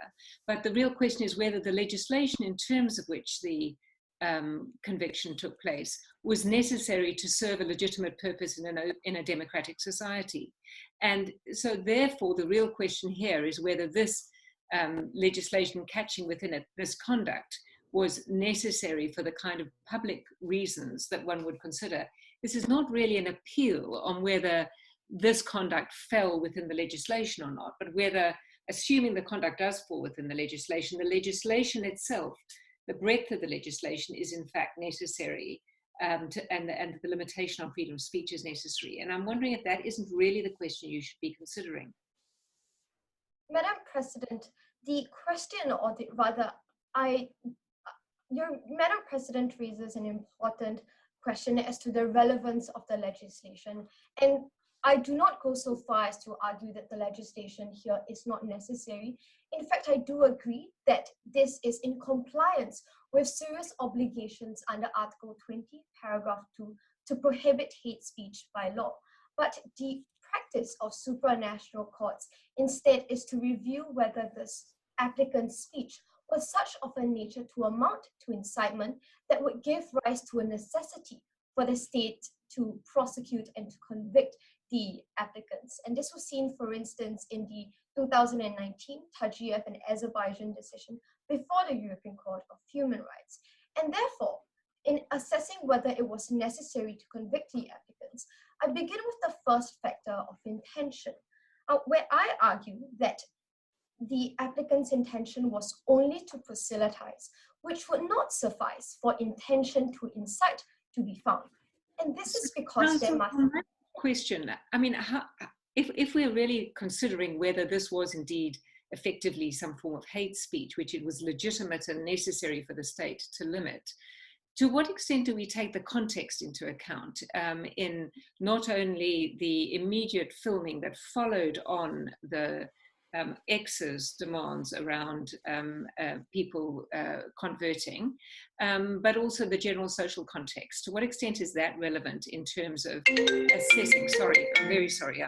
Speaker 5: but the real question is whether the legislation in terms of which the conviction took place was necessary to serve a legitimate purpose in a democratic society. And so therefore the real question here is whether this legislation catching within it this conduct was necessary for the kind of public reasons that one would consider. This is not really an appeal on whether this conduct fell within the legislation or not, but whether, assuming the conduct does fall within the legislation itself, the breadth of the legislation is in fact necessary, and the limitation on freedom of speech is necessary. And I'm wondering if that isn't really the question you should be considering.
Speaker 6: Madam President, the question, or rather, Madam President raises an important question as to the relevance of the legislation. And I do not go so far as to argue that the legislation here is not necessary. In fact, I do agree that this is in compliance with serious obligations under Article 20, Paragraph 2, to prohibit hate speech by law. But the practice of supranational courts instead is to review whether this applicant's speech was such of a nature to amount to incitement that would give rise to a necessity for the state to prosecute and to convict the applicants. And this was seen, for instance, in the 2019 Tajiev and Azerbaijan decision before the European Court of Human Rights. And therefore, in assessing whether it was necessary to convict the applicants, I begin with the first factor of intention, where I argue that the applicant's intention was only to proselytize, which would not suffice for intention to incite to be found. And this is because there must...
Speaker 5: Question, I mean, if we're really considering whether this was indeed effectively some form of hate speech, which it was legitimate and necessary for the state to limit, to what extent do we take the context into account in not only the immediate filming that followed on the X's demands around people converting, but also the general social context? To what extent is that relevant in terms of assessing, sorry, I'm very sorry.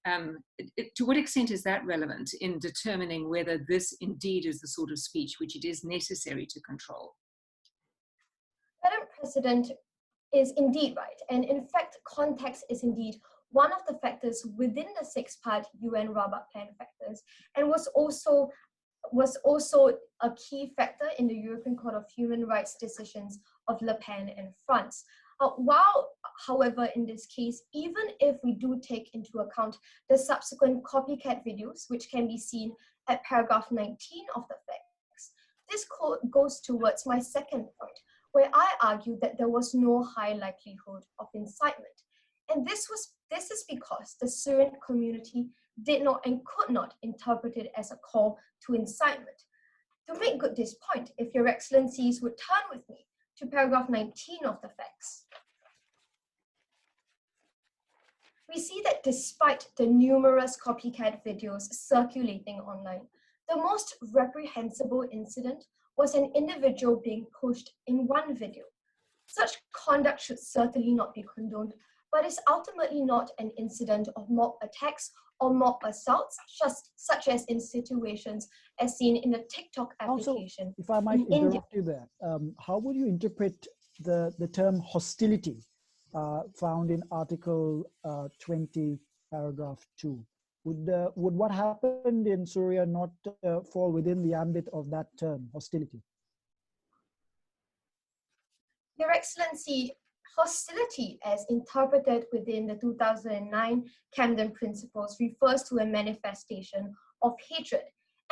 Speaker 5: To what extent is that relevant in determining whether this indeed is the sort of speech which it is necessary to control?
Speaker 6: Madam President is indeed right. And in fact, context is indeed one of the factors within the six-part UN Rabat Plan factors, and was also a key factor in the European Court of Human Rights decisions of Le Pen and France. While, however, in this case, even if we do take into account the subsequent copycat videos, which can be seen at paragraph 19 of the facts, this goes towards my second point, where I argue that there was no high likelihood of incitement. And this is because the Syrian community did not and could not interpret it as a call to incitement. To make good this point, if Your Excellencies would turn with me to paragraph 19 of the facts, we see that despite the numerous copycat videos circulating online, the most reprehensible incident was an individual being pushed in one video. Such conduct should certainly not be condoned, but is ultimately not an incident of mob attacks or mob assaults, such as in situations as seen in the TikTok application.
Speaker 4: Also, if I might interrupt you there, how would you interpret the term hostility found in Article 20, paragraph 2? Would what happened in Syria not fall within the ambit of that term, hostility?
Speaker 6: Your Excellency, hostility as interpreted within the 2009 Camden Principles refers to a manifestation of hatred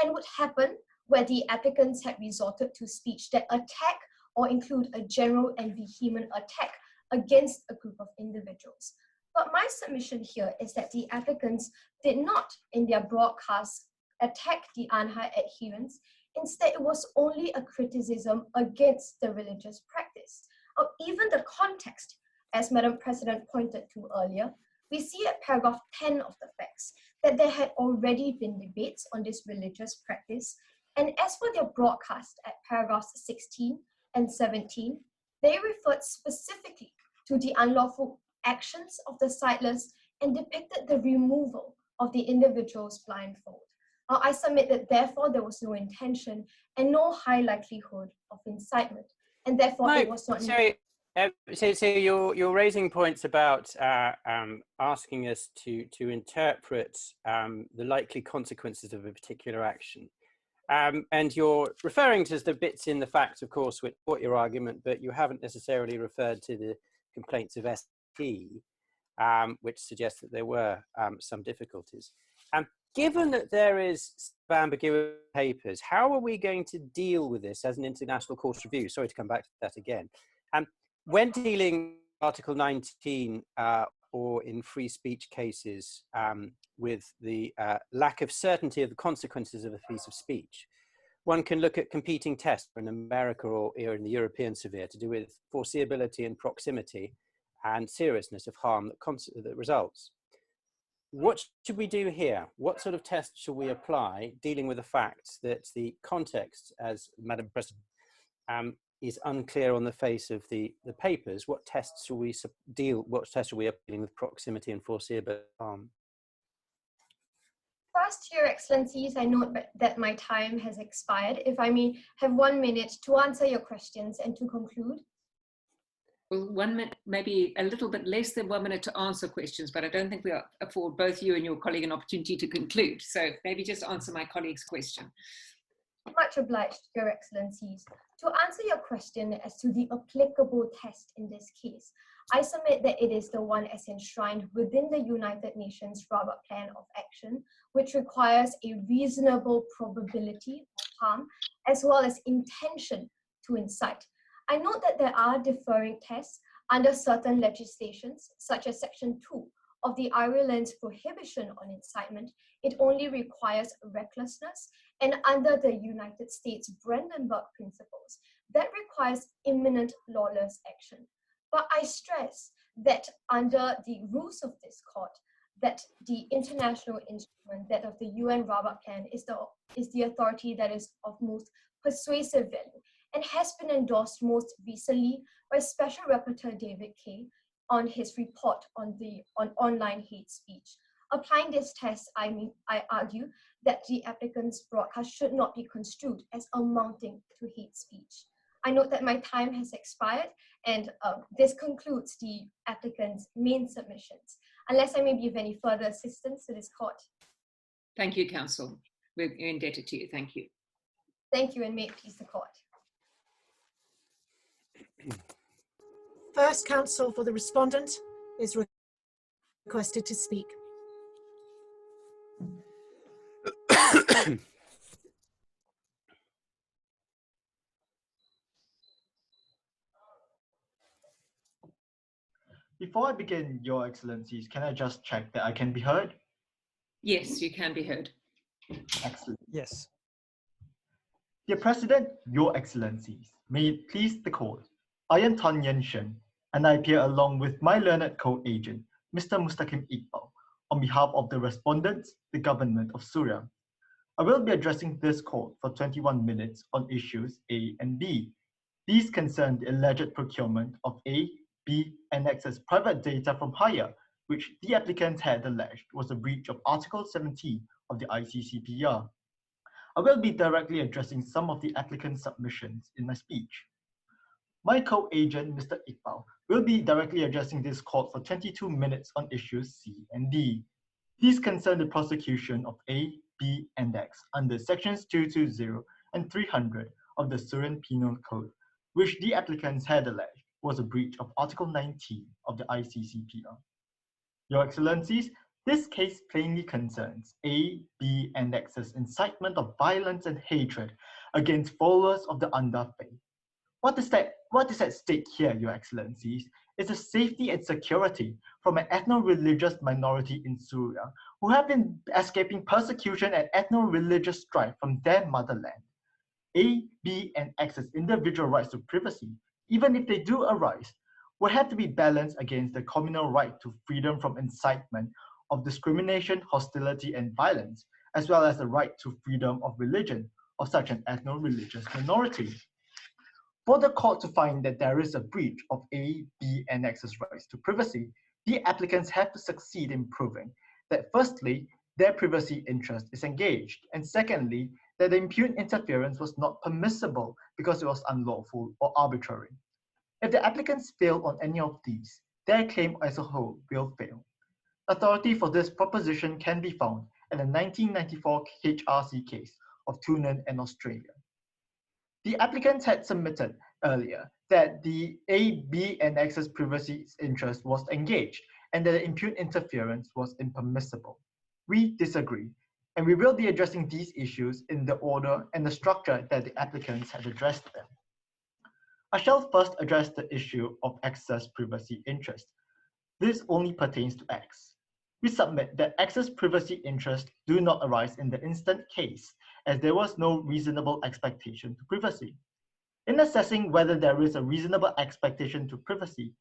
Speaker 6: and would happen where the applicants had resorted to speech that attack or include a general and vehement attack against a group of individuals. But my submission here is that the applicants did not, in their broadcast, attack the Anha adherents. Instead, it was only a criticism against the religious practice. Even the context, as Madam President pointed to earlier, we see at paragraph 10 of the facts that there had already been debates on this religious practice. And as for their broadcast at paragraphs 16 and 17, they referred specifically to the unlawful actions of the sightless and depicted the removal of the individual's blindfold. I submit that therefore there was no intention and no high likelihood of incitement, and therefore it was not.
Speaker 3: So you're raising points about asking us to interpret the likely consequences of a particular action. And you're referring to the bits in the facts, of course, which support your argument, but you haven't necessarily referred to the complaints of ST, which suggests that there were some difficulties. Given that there is ambiguity in papers, how are we going to deal with this as an international court review? Sorry to come back to that again. When dealing with Article 19 or in free speech cases with the lack of certainty of the consequences of a piece of speech, one can look at competing tests in America or in the European sphere to do with foreseeability and proximity and seriousness of harm that results. What should we do here? What sort of tests should we apply dealing with the fact that the context, as Madam President, is unclear on the face of the papers? What tests should we dealing with proximity and foreseeable harm?
Speaker 6: First, Your Excellencies, I note that my time has expired. If I may have 1 minute to answer your questions and to conclude.
Speaker 5: Well, 1 minute, maybe a little bit less than 1 minute to answer questions, but I don't think we'll afford both you and your colleague an opportunity to conclude. So maybe just answer my colleague's question.
Speaker 6: Much obliged, Your Excellencies. To answer your question as to the applicable test in this case, I submit that it is the one as enshrined within the United Nations Rubber Plan of Action, which requires a reasonable probability of harm as well as intention to incite. I note that there are differing tests under certain legislations, such as Section 2 of the Ireland's prohibition on incitement. It only requires recklessness, and under the United States Brandenburg Principles, that requires imminent lawless action. But I stress that under the rules of this court, that the international instrument, that of the UN Rubber Plan, is the authority that is of most persuasive value and has been endorsed most recently by Special Rapporteur David Kay on his report on online hate speech. Applying this test, I argue that the applicant's broadcast should not be construed as amounting to hate speech. I note that my time has expired, and this concludes the applicant's main submissions, unless I may be of any further assistance to this court.
Speaker 5: Thank you, Counsel. We're indebted to you. Thank you.
Speaker 6: Thank you, and may it please the court.
Speaker 1: First counsel for the respondent is requested to speak.
Speaker 7: Before I begin, Your Excellencies, can I just check that I can be heard?
Speaker 5: Yes, you can be heard.
Speaker 7: Excellent.
Speaker 4: Yes.
Speaker 7: Dear President, Your Excellencies, may it please the court, I am Tan Yen Shen, and I appear along with my learned co-agent, Mr. Mustaqim Iqbal, on behalf of the respondents, the government of Syria. I will be addressing this court for 21 minutes on issues A and B. These concern the alleged procurement of A, B, and access private data from Haya, which the applicant had alleged was a breach of Article 17 of the ICCPR. I will be directly addressing some of the applicant's submissions in my speech. My co-agent, Mr. Iqbal, will be directly addressing this court for 22 minutes on issues C and D. These concern the prosecution of A, B, and X under sections 220 and 300 of the Syrian Penal Code, which the applicants had alleged was a breach of Article 19 of the ICCPR. Your Excellencies, this case plainly concerns A, B, and X's incitement of violence and hatred against followers of the Anda faith. What is at stake here, Your Excellencies, is the safety and security from an ethno-religious minority in Syria who have been escaping persecution and ethno-religious strife from their motherland. A, B, and X's individual rights to privacy, even if they do arise, will have to be balanced against the communal right to freedom from incitement of discrimination, hostility, and violence, as well as the right to freedom of religion of such an ethno-religious minority. For the court to find that there is a breach of A, B, and X's rights to privacy, the applicants have to succeed in proving that firstly, their privacy interest is engaged, and secondly, that the impugned interference was not permissible because it was unlawful or arbitrary. If the applicants fail on any of these, their claim as a whole will fail. Authority for this proposition can be found in the 1994 HRC case of Tunen and Australia. The applicants had submitted earlier that the A, B, and X's privacy interest was engaged and that the impugned interference was impermissible. We disagree, and we will be addressing these issues in the order and the structure that the applicants had addressed them. I shall first address the issue of X's privacy interest. This only pertains to X. We submit that X's privacy interests do not arise in the instant case, as there was no reasonable expectation to privacy. In assessing whether there is a reasonable expectation to privacy,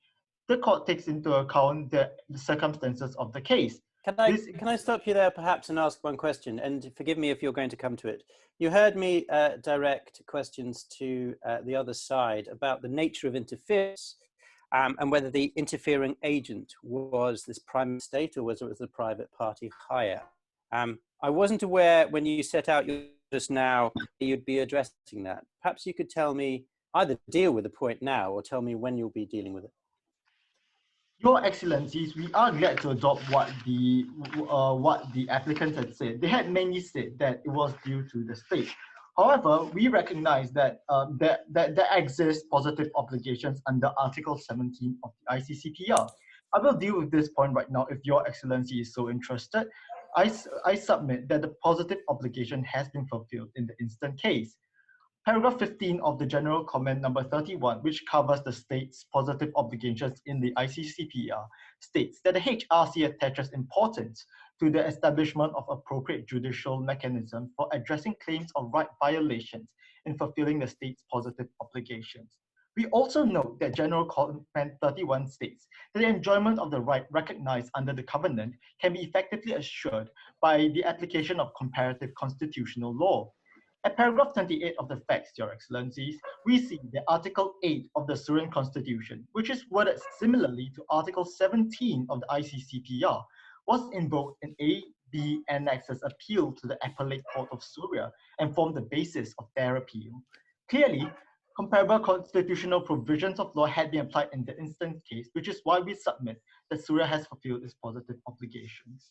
Speaker 7: the court takes into account the circumstances of the case.
Speaker 3: Can I stop you there perhaps and ask one question? And forgive me if you're going to come to it. You heard me direct questions to the other side about the nature of interference and whether the interfering agent was this prime state or whether it was the private party hire. I wasn't aware when you set out just now you'd be addressing that. Perhaps you could tell me, either deal with the point now or tell me when you'll be dealing with it.
Speaker 7: Your Excellencies, we are glad to adopt what the applicants had said. They had mainly said that it was due to the state. However, we recognize that there exist positive obligations under Article 17 of the ICCPR. I will deal with this point right now if Your Excellency is so interested. I submit that the positive obligation has been fulfilled in the instant case. Paragraph 15 of the General Comment number 31, which covers the state's positive obligations in the ICCPR, states that the HRC attaches importance to the establishment of appropriate judicial mechanisms for addressing claims of right violations in fulfilling the state's positive obligations. We also note that General Comment 31 states that the enjoyment of the right recognized under the Covenant can be effectively assured by the application of comparative constitutional law. At paragraph 28 of the facts, Your Excellencies, we see that Article 8 of the Syrian Constitution, which is worded similarly to Article 17 of the ICCPR, was invoked in A, B, and X's appeal to the Appellate Court of Syria and formed the basis of their appeal. Clearly, comparable constitutional provisions of law had been applied in the instant case, which is why we submit that Syria has fulfilled its positive obligations.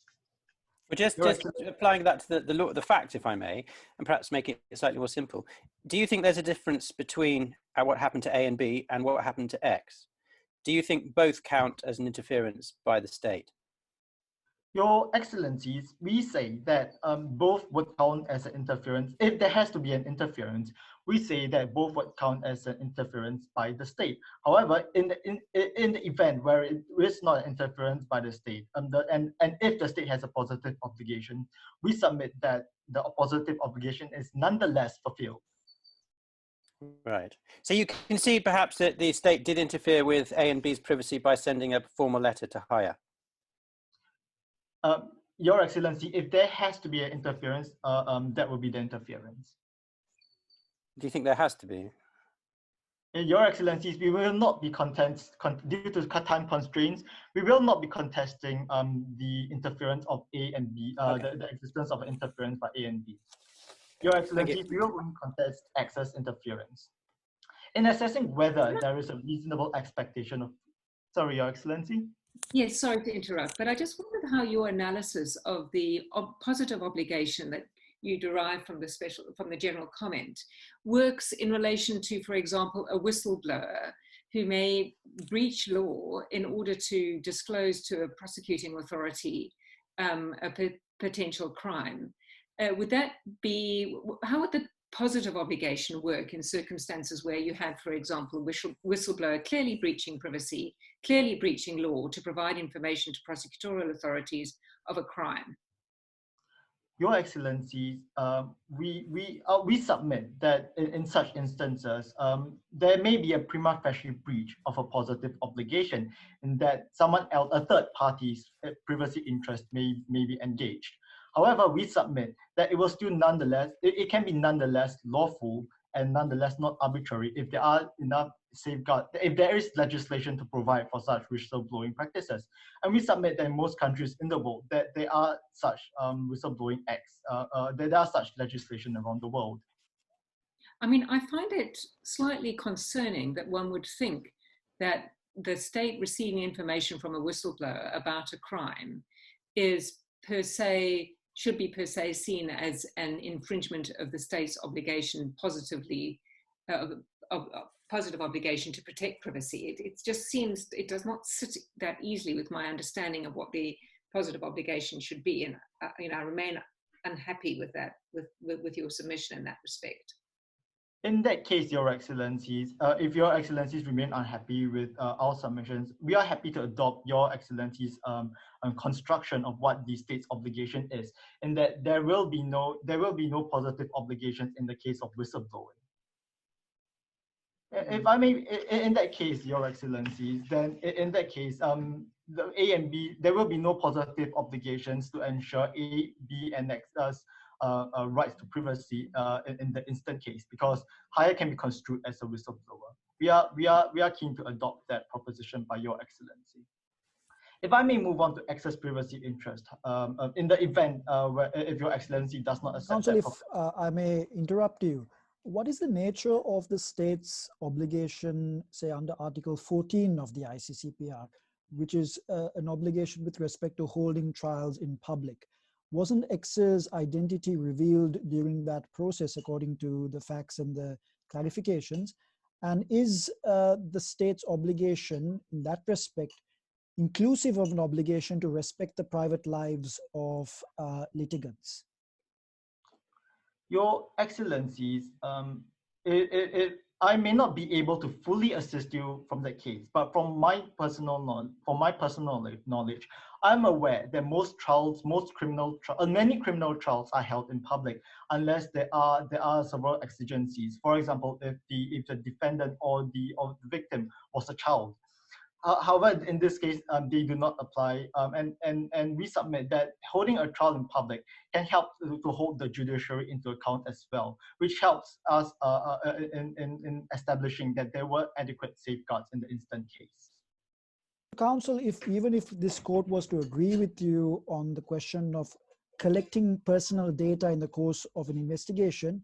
Speaker 3: But just applying that to the law, the fact, if I may, and perhaps make it slightly more simple, do you think there's a difference between what happened to A and B and what happened to X? Do you think both count as an interference by the state?
Speaker 7: Your Excellencies, we say that both would count as an interference. If there has to be an interference, we say that both would count as an interference by the state. However, in the event where it is not an interference by the state, and if the state has a positive obligation, we submit that the positive obligation is nonetheless fulfilled.
Speaker 3: Right. So you can see perhaps that the state did interfere with A and B's privacy by sending a formal letter to hire.
Speaker 7: Your Excellency, if there has to be an interference, that will be the interference.
Speaker 3: Do you think there has to be?
Speaker 7: Your Excellencies, we will not be due to time constraints, we will not be contesting the interference of A and B, the existence of interference by A and B. Your Excellencies, we will only contest X's interference. In assessing whether there is a reasonable expectation of, sorry, Your Excellency?
Speaker 5: Yes, sorry to interrupt, but I just wondered how your analysis of the positive obligation that you derive from the general comment works in relation to, for example, a whistleblower who may breach law in order to disclose to a prosecuting authority a potential crime. Would that be, how would the positive obligation work in circumstances where you have, for example, whistleblower clearly breaching privacy, clearly breaching law to provide information to prosecutorial authorities of a crime?
Speaker 7: Your Excellencies, we submit that in such instances, there may be a prima facie breach of a positive obligation in that someone else, a third party's privacy interest may be engaged. However, we submit that it will still nonetheless, it can be nonetheless lawful and nonetheless not arbitrary if there are enough safeguards, if there is legislation to provide for such whistleblowing practices. And we submit that in most countries in the world that there are such whistleblowing acts, there are such legislation around the world.
Speaker 5: I mean, I find it slightly concerning that one would think that the state receiving information from a whistleblower about a crime is per se, should be per se seen as an infringement of the state's obligation positively, positive obligation to protect privacy. It just seems, it does not sit that easily with my understanding of what the positive obligation should be. And I remain unhappy with that, with your submission in that respect.
Speaker 7: In that case, Your Excellencies, if Your Excellencies remain unhappy with our submissions, we are happy to adopt Your Excellencies' construction of what the state's obligation is, in that there will be no positive obligations in the case of whistleblowing. If I may, in that case, Your Excellencies, then in that case, the A and B, there will be no positive obligations to ensure A, B, and X's rights to privacy in the instant case, because hire can be construed as a whistleblower. We are keen to adopt that proposition by Your Excellency. If I may move on to access privacy interest, in the event where if Your Excellency does not accept
Speaker 4: Counsel,
Speaker 7: that
Speaker 4: if I may interrupt you, what is the nature of the state's obligation, say under Article 14 of the ICCPR, which is an obligation with respect to holding trials in public? Wasn't X's identity revealed during that process according to the facts and the clarifications? And is the state's obligation in that respect inclusive of an obligation to respect the private lives of litigants?
Speaker 7: Your Excellencies, I may not be able to fully assist you from that case, but from my personal knowledge, I'm aware that many criminal trials are held in public unless there are several exigencies. For example, if the defendant or the victim was a child. However, in this case, they do not apply, and we submit that holding a trial in public can help to hold the judiciary into account as well, which helps us in establishing that there were adequate safeguards in the instant case.
Speaker 4: Counsel, even if this court was to agree with you on the question of collecting personal data in the course of an investigation,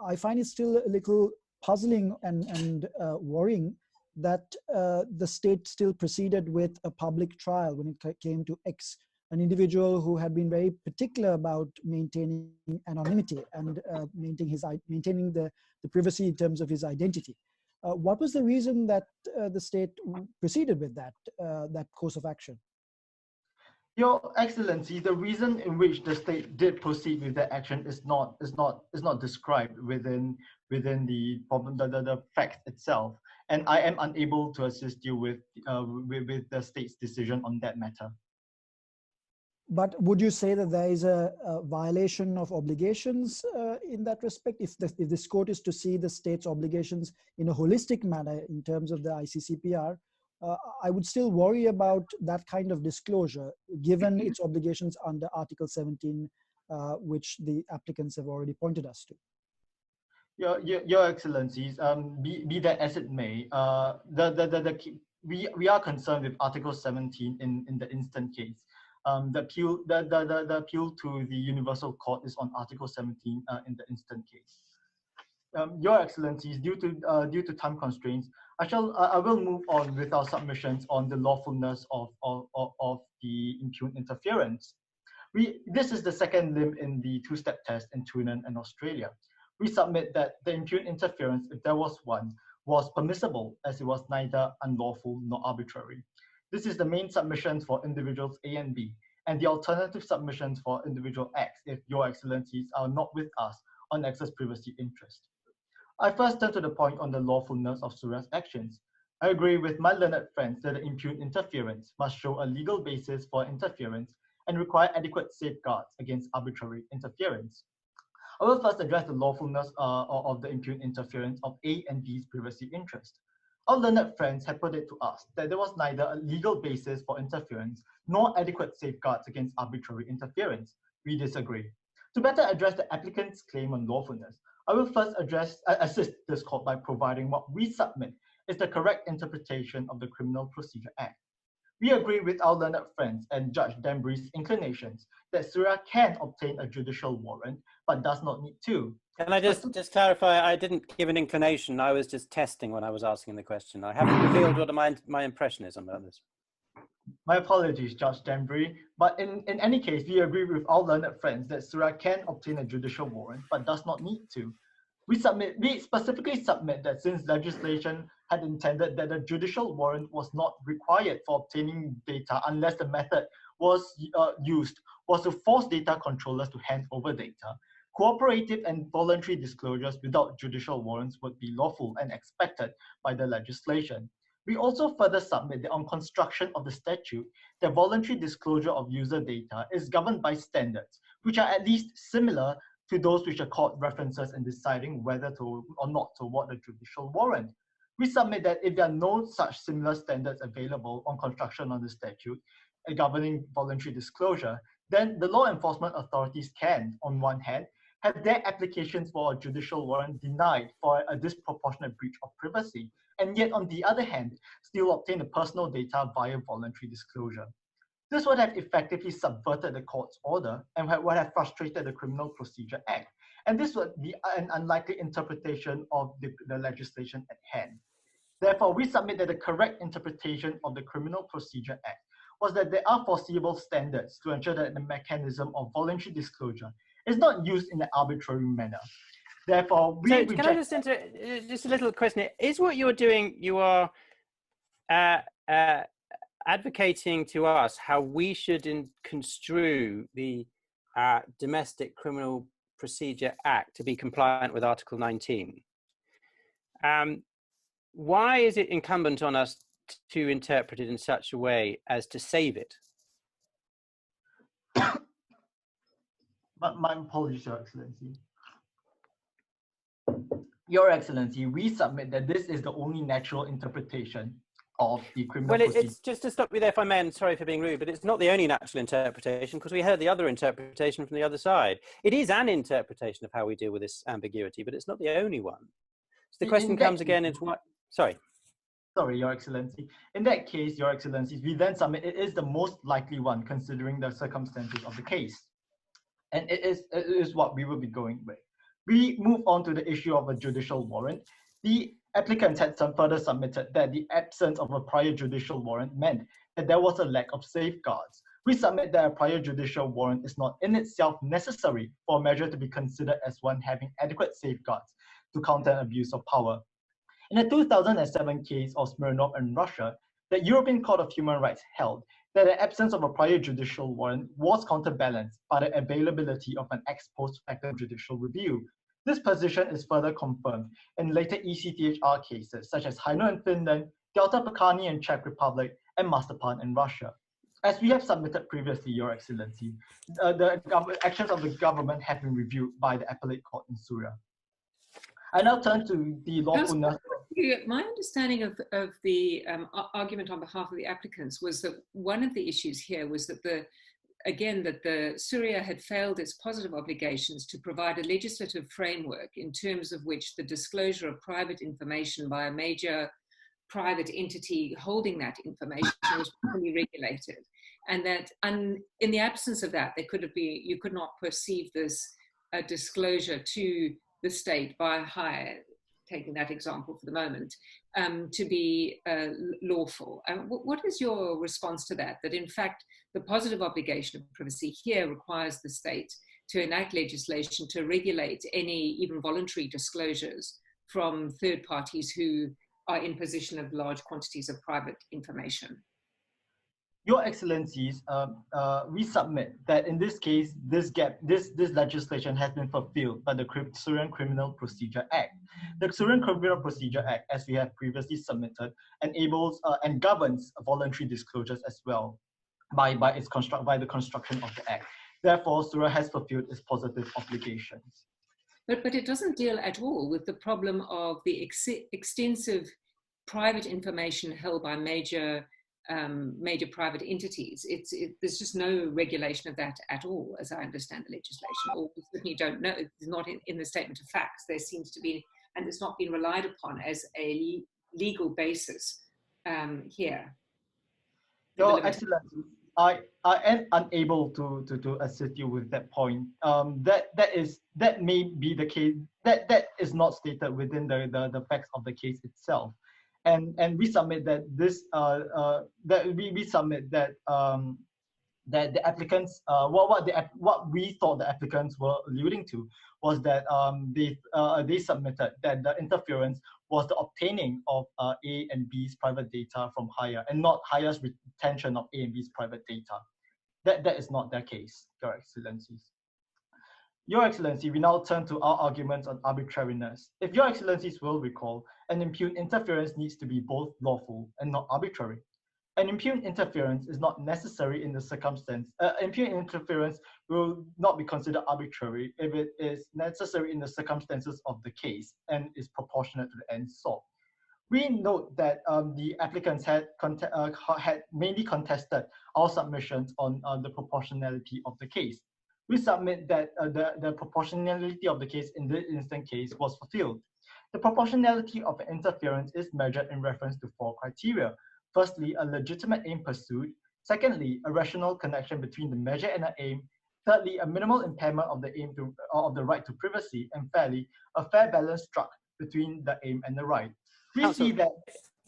Speaker 4: I find it still a little puzzling and worrying that the state still proceeded with a public trial when it came to X, an individual who had been very particular about maintaining anonymity and maintaining the privacy in terms of his identity. What was the reason that the state proceeded with that course of action?
Speaker 7: Your Excellency, the reason in which the state did proceed with that action is not described within the fact itself, and I am unable to assist you with the state's decision on that matter.
Speaker 4: But would you say that there is a violation of obligations in that respect? If this court is to see the state's obligations in a holistic manner in terms of the ICCPR, I would still worry about that kind of disclosure, given its obligations under Article 17, which the applicants have already pointed us to.
Speaker 7: Your Excellencies, be that as it may, we are concerned with Article 17 in the instant case. The appeal to the Universal Court is on Article 17 in the instant case. Your Excellencies, due to time constraints, I will move on with our submissions on the lawfulness of the impugned interference. This is the second limb in the two-step test in Tunan and Australia. We submit that the impugned interference, if there was one, was permissible as it was neither unlawful nor arbitrary. This is the main submissions for individuals A and B, and the alternative submissions for individual X, if Your Excellencies are not with us on access privacy interest. I first turn to the point on the lawfulness of Surya's actions. I agree with my learned friends that the impugned interference must show a legal basis for interference and require adequate safeguards against arbitrary interference. I will first address the lawfulness of the impugned interference of A and B's privacy interest. Our learned friends have put it to us that there was neither a legal basis for interference nor adequate safeguards against arbitrary interference. We disagree. To better address the applicant's claim on lawfulness, I will first assist this court by providing what we submit is the correct interpretation of the Criminal Procedure Act. We agree with our learned friends and Judge Dembry's inclinations that Surya can obtain a judicial warrant, but does not need to.
Speaker 3: Can I just clarify, I didn't give an inclination, I was just testing when I was asking the question. I haven't revealed what my impression is about this.
Speaker 7: My apologies, Judge Dembry, but in any case, we agree with our learned friends that Surya can obtain a judicial warrant, but does not need to. We specifically submit that since legislation had intended that a judicial warrant was not required for obtaining data unless the method used was to force data controllers to hand over data, cooperative and voluntary disclosures without judicial warrants would be lawful and expected by the legislation. We also further submit that on construction of the statute, the voluntary disclosure of user data is governed by standards, which are at least similar to those which the court references in deciding whether to or not to award a judicial warrant. We submit that if there are no such similar standards available on construction of the statute governing voluntary disclosure, then the law enforcement authorities can, on one hand, have their applications for a judicial warrant denied for a disproportionate breach of privacy, and yet on the other hand, still obtain the personal data via voluntary disclosure. This would have effectively subverted the court's order and would have frustrated the Criminal Procedure Act. And this would be an unlikely interpretation of the legislation at hand. Therefore, we submit that the correct interpretation of the Criminal Procedure Act was that there are foreseeable standards to ensure that the mechanism of voluntary disclosure is not used in an arbitrary manner. Therefore, we
Speaker 3: Can I just just a little question here. Is what you're doing, you are advocating to us how we should construe the Domestic Criminal Procedure Act to be compliant with Article 19. Why is it incumbent on us to interpret it in such a way as to save it?
Speaker 7: My apologies, Your Excellency. Your Excellency, we submit that this is the only natural interpretation of the criminal procedure.
Speaker 3: It's just to stop you there, if I may, and sorry for being rude, but it's not the only natural interpretation, because we heard the other interpretation from the other side. It is an interpretation of how we deal with this ambiguity, but it's not the only one. So the question comes again is what? Sorry,
Speaker 7: Your Excellency. In that case, Your Excellency, we then submit it is the most likely one considering the circumstances of the case. And it is what we will be going with. We move on to the issue of a judicial warrant. The applicant had further submitted that the absence of a prior judicial warrant meant that there was a lack of safeguards. We submit that a prior judicial warrant is not in itself necessary for a measure to be considered as one having adequate safeguards to counter abuse of power. In a 2007 case of Smirnov and Russia, the European Court of Human Rights held that the absence of a prior judicial warrant was counterbalanced by the availability of an ex post facto judicial review. This position is further confirmed in later ECTHR cases such as Heino in Finland, Delta Pakani in Czech Republic, and Masterpan in Russia. As we have submitted previously, Your Excellency, the actions of the government have been reviewed by the appellate court in Surya. I now turn to the lawfulness.
Speaker 5: My understanding of the argument on behalf of the applicants was that one of the issues here was that the Surya had failed its positive obligations to provide a legislative framework in terms of which the disclosure of private information by a major private entity holding that information was properly regulated, and that in the absence of that, you could not perceive this disclosure to the state by hire, taking that example for the moment, to be lawful. What is your response to that? That in fact, the positive obligation of privacy here requires the state to enact legislation to regulate any even voluntary disclosures from third parties who are in possession of large quantities of private information.
Speaker 7: Your Excellencies, we submit that in this case, this legislation has been fulfilled by the Syrian Criminal Procedure Act. The Syrian Criminal Procedure Act, as we have previously submitted, enables and governs voluntary disclosures as well by the construction of the Act. Therefore, Syria has fulfilled its positive obligations.
Speaker 5: But it doesn't deal at all with the problem of the extensive private information held by major private entities. There's just no regulation of that at all, as I understand the legislation, or we certainly don't know. It's not in the statement of facts. There seems to be, and it's not been relied upon as a legal basis here.
Speaker 7: Your Excellency, I am unable to assist you with that point. That may be the case. That is not stated within the facts of the case itself. And we submit that that the applicants what we thought the applicants were alluding to was that they submitted that the interference was the obtaining of A and B's private data from Hire, and not Hire's retention of A and B's private data. That is not their case, Your Excellencies. Your Excellency, we now turn to our arguments on arbitrariness. If Your Excellencies will recall, an impugned interference needs to be both lawful and not arbitrary. An impugned interference is not necessary in the circumstance. Impugned interference will not be considered arbitrary if it is necessary in the circumstances of the case and is proportionate to the end sought. We note that the applicants had mainly contested our submissions on the proportionality of the case. We submit that the proportionality of the case in this instant case was fulfilled. The proportionality of interference is measured in reference to 4 criteria. Firstly, a legitimate aim pursued. Secondly, a rational connection between the measure and the aim. Thirdly, a minimal impairment of the aim of the right to privacy. And fairly, a fair balance struck between the aim and the right. We see that.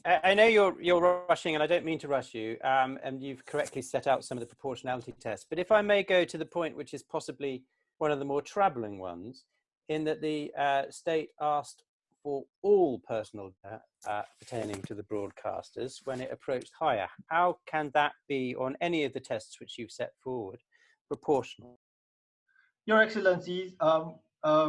Speaker 3: I know you're rushing, and I don't mean to rush you, and you've correctly set out some of the proportionality tests. But if I may go to the point which is possibly one of the more troubling ones, in that the state asked for all personal data pertaining to the broadcasters when it approached Hire. How can that be, on any of the tests which you've set forward, proportional?
Speaker 7: Your Excellencies,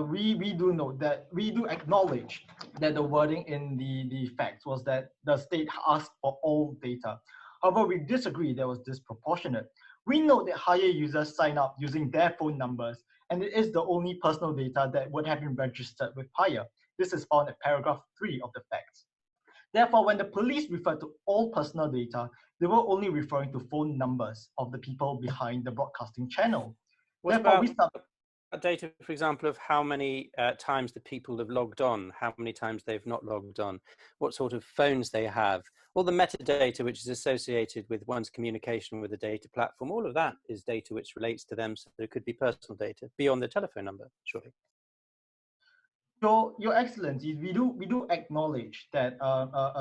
Speaker 7: we do know that, we do acknowledge that the wording in the facts was that the state asked for all data. However, we disagree that was disproportionate. We know that Hire users sign up using their phone numbers, and it is the only personal data that would have been registered with Hire. This is found at paragraph 3 of the facts. Therefore, when the police referred to all personal data, they were only referring to phone numbers of the people behind the broadcasting channel.
Speaker 3: What about data, for example, of how many times the people have logged on, how many times they've not logged on, what sort of phones they have, all the metadata which is associated with one's communication with the data platform, all of that is data which relates to them, so there could be personal data beyond the telephone number, surely.
Speaker 7: Your Excellencies, we do acknowledge that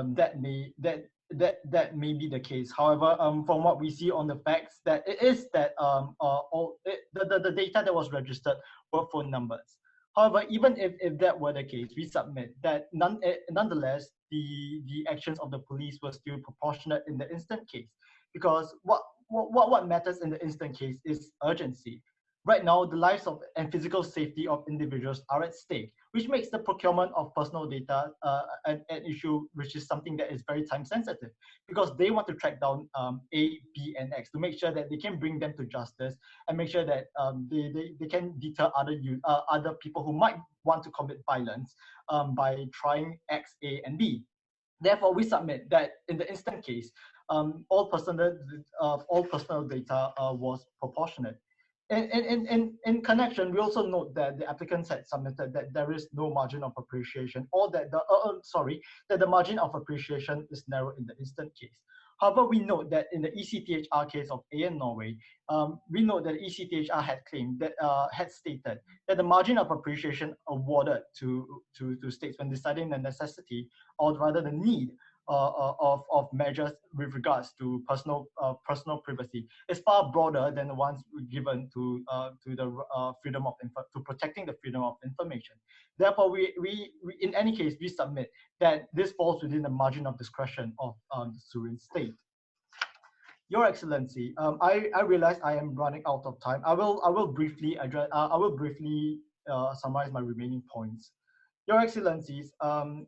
Speaker 7: that may be the case. However, from what we see on the facts, that it is that the data that was registered were phone numbers. However, even if that were the case, we submit that nonetheless the actions of the police were still proportionate in the instant case, because what matters in the instant case is urgency. Right now, the lives and physical safety of individuals are at stake, which makes the procurement of personal data an issue, which is something that is very time sensitive, because they want to track down A, B, and X to make sure that they can bring them to justice and make sure that they can deter other people who might want to commit violence by trying X, A, and B. Therefore, we submit that in the instant case, all personal data was proportionate. In connection, we also note that the applicants had submitted that there is no margin of appreciation, or that the margin of appreciation is narrow in the instant case. However, we note that in the ECTHR case of AN Norway, we note that ECTHR had claimed that had stated that the margin of appreciation awarded to states when deciding the necessity, or rather the need, of measures with regards to personal privacy is far broader than the ones given to the freedom of to protecting the freedom of information. Therefore, we in any case we submit that this falls within the margin of discretion of the Syrian state. Your Excellency, I realize I am running out of time. I will briefly address. I will briefly summarize my remaining points. Your Excellencies,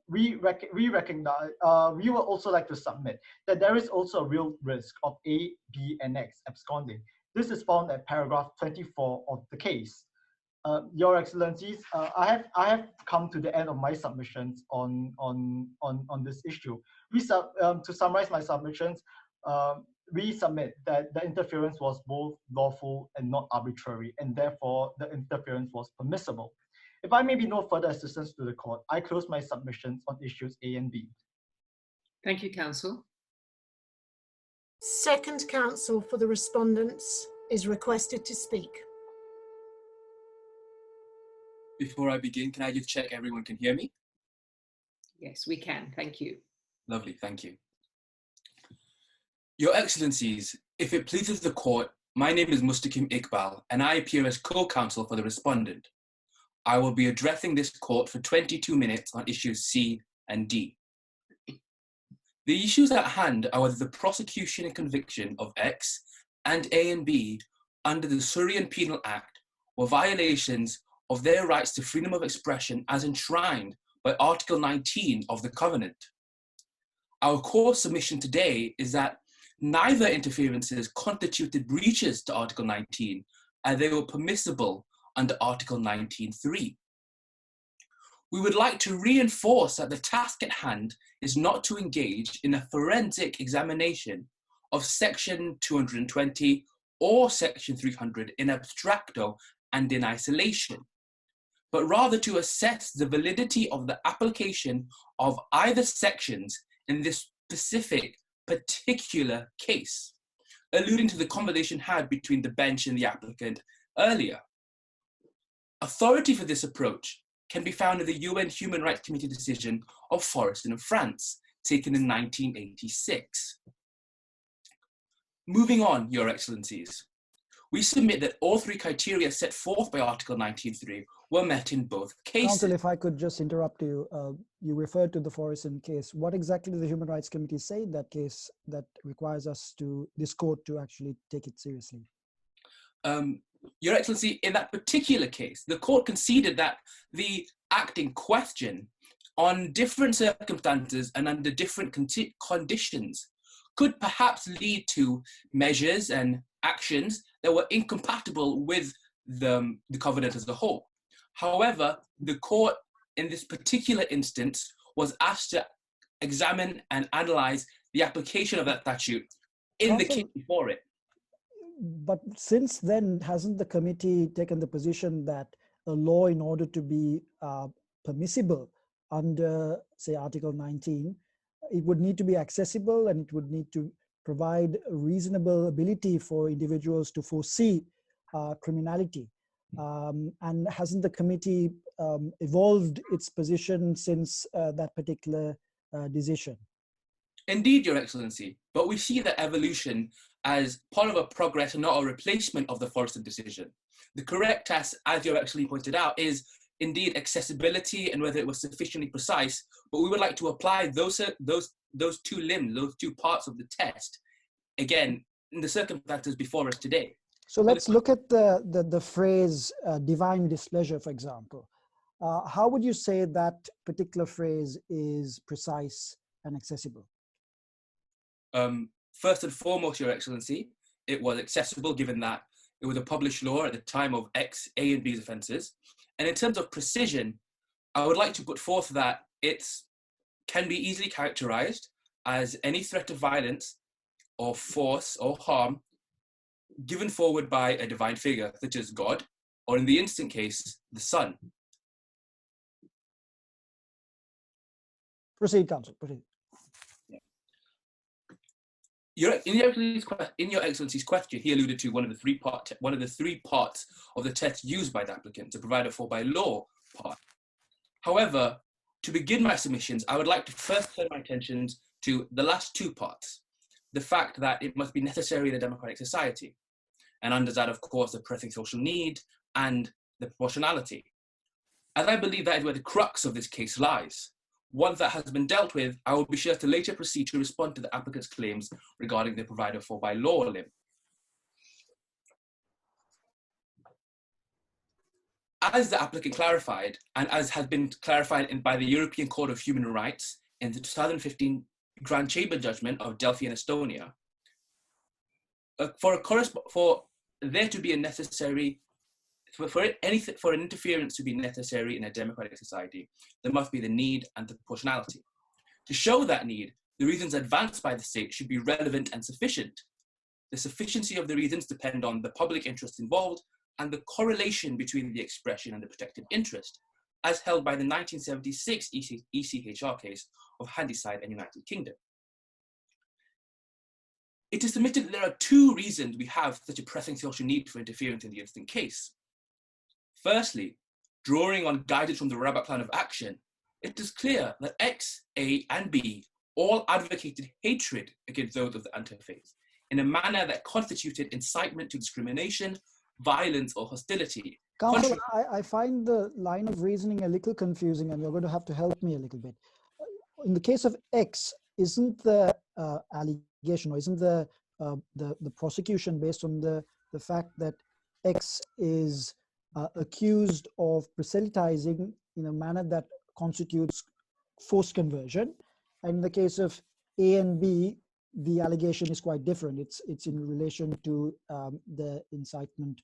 Speaker 7: we recognize. We would also like to submit that there is also a real risk of A, B, and X absconding. This is found at paragraph 24 of the case. Your Excellencies, I have come to the end of my submissions on this issue. To summarize my submissions, we submit that the interference was both lawful and not arbitrary, and therefore the interference was permissible. If I may be no further assistance to the court, I close my submissions on issues A and B.
Speaker 5: Thank you, counsel.
Speaker 1: Second counsel for the respondents is requested to speak.
Speaker 8: Before I begin, can I just check everyone can hear me?
Speaker 5: Yes, we can. Thank you.
Speaker 8: Lovely, thank you. Your Excellencies, if it pleases the court, my name is Mustaqim Iqbal, and I appear as co-counsel for the respondent. I will be addressing this court for 22 minutes on issues C and D. The issues at hand are whether the prosecution and conviction of X and A and B under the Syrian Penal Act were violations of their rights to freedom of expression as enshrined by Article 19 of the Covenant. Our core submission today is that neither interferences constituted breaches to Article 19, and they were permissible under Article 19.3. We would like to reinforce that the task at hand is not to engage in a forensic examination of Section 220 or Section 300 in abstracto and in isolation, but rather to assess the validity of the application of either sections in this specific particular case, alluding to the conversation had between the bench and the applicant earlier. Authority for this approach can be found in the UN Human Rights Committee decision of Forest in France, taken in 1986. Moving on, Your Excellencies, we submit that all three criteria set forth by Article 19.3 were met in both cases.
Speaker 4: Counsel, if I could just interrupt you, you referred to the Forreston case. What exactly did the Human Rights Committee say in that case that requires this court to actually take it seriously?
Speaker 8: Your Excellency, in that particular case, the court conceded that the act in question, on different circumstances and under different conditions, could perhaps lead to measures and actions that were incompatible with the covenant as a whole. However, the court in this particular instance was asked to examine and analyze the application of that statute in the case before it.
Speaker 4: But since then, hasn't the committee taken the position that a law, in order to be permissible under, say, Article 19, it would need to be accessible and it would need to provide a reasonable ability for individuals to foresee criminality? And hasn't the committee evolved its position since that particular decision?
Speaker 8: Indeed, Your Excellency, but we see that evolution as part of a progress and not a replacement of the Forreston decision. The correct test, as Your Excellency pointed out, is indeed accessibility and whether it was sufficiently precise, but we would like to apply those two limbs, those two parts of the test, again, in the circumstances before us today.
Speaker 4: So let's look at the phrase divine displeasure, for example. How would you say that particular phrase is precise and accessible?
Speaker 8: First and foremost, Your Excellency, it was accessible given that it was a published law at the time of X, A, and B's offences. And in terms of precision, I would like to put forth that it can be easily characterised as any threat of violence or force or harm given forward by a divine figure, such as God, or in the instant case, the Son.
Speaker 4: Proceed, Counsel, proceed.
Speaker 8: In Your Excellency's question, he alluded to one of the three parts of the test used by the applicant to provide a for by law part. However, to begin my submissions, I would like to first turn my attention to the last two parts. The fact that it must be necessary in a democratic society. And under that, of course, the pressing social need and the proportionality. As I believe that is where the crux of this case lies. Once that has been dealt with, I will be sure to later proceed to respond to the applicant's claims regarding the provided for by law limb. As the applicant clarified, and as has been clarified by the European Court of Human Rights in the 2015 Grand Chamber judgment of Delphi and Estonia, for there to be a necessary, for an interference to be necessary in a democratic society, there must be the need and the proportionality. To show that need, the reasons advanced by the state should be relevant and sufficient. The sufficiency of the reasons depend on the public interest involved and the correlation between the expression and the protected interest, as held by the 1976 ECHR case of Handyside and United Kingdom. It is submitted that there are two reasons we have such a pressing social need for interference in the instant case. Firstly, drawing on guidance from the Rabat Plan of Action, it is clear that X, A, and B all advocated hatred against those of the interfaith in a manner that constituted incitement to discrimination, violence, or hostility.
Speaker 4: Counsel, I find the line of reasoning a little confusing, and you're going to have to help me a little bit. In the case of X, isn't the allegation, or isn't the prosecution based on the fact that X is accused of proselytizing in a manner that constitutes forced conversion? And in the case of A and B, the allegation is quite different. It's in relation to the incitement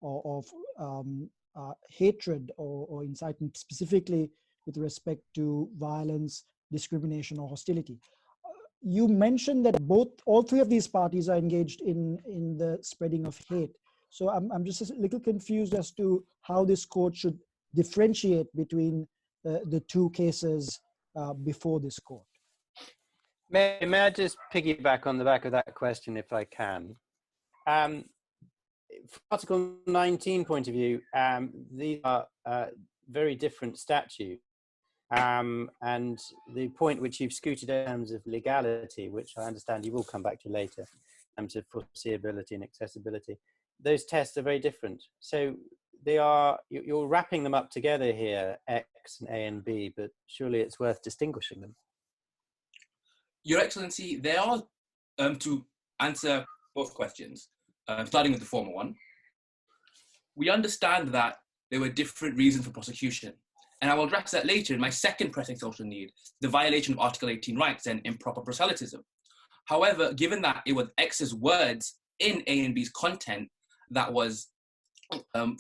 Speaker 4: of hatred or incitement specifically with respect to violence, discrimination, or hostility. You mentioned that all three of these parties are engaged in the spreading of hate. So I'm just a little confused as to how this court should differentiate between the two cases before this court.
Speaker 3: May I just piggyback on the back of that question, if I can? From Article 19 point of view, these are very different statutes. And the point which you've scooted in terms of legality, which I understand you will come back to later, in terms of foreseeability and accessibility, those tests are very different. So they are, you're wrapping them up together here, X and A and B, but surely it's worth distinguishing them.
Speaker 8: Your Excellency, they are, to answer both questions, starting with the former one, we understand that there were different reasons for prosecution. And I will address that later in my second pressing social need, the violation of Article 18 rights and improper proselytism. However, given that it was X's words in A and B's content that was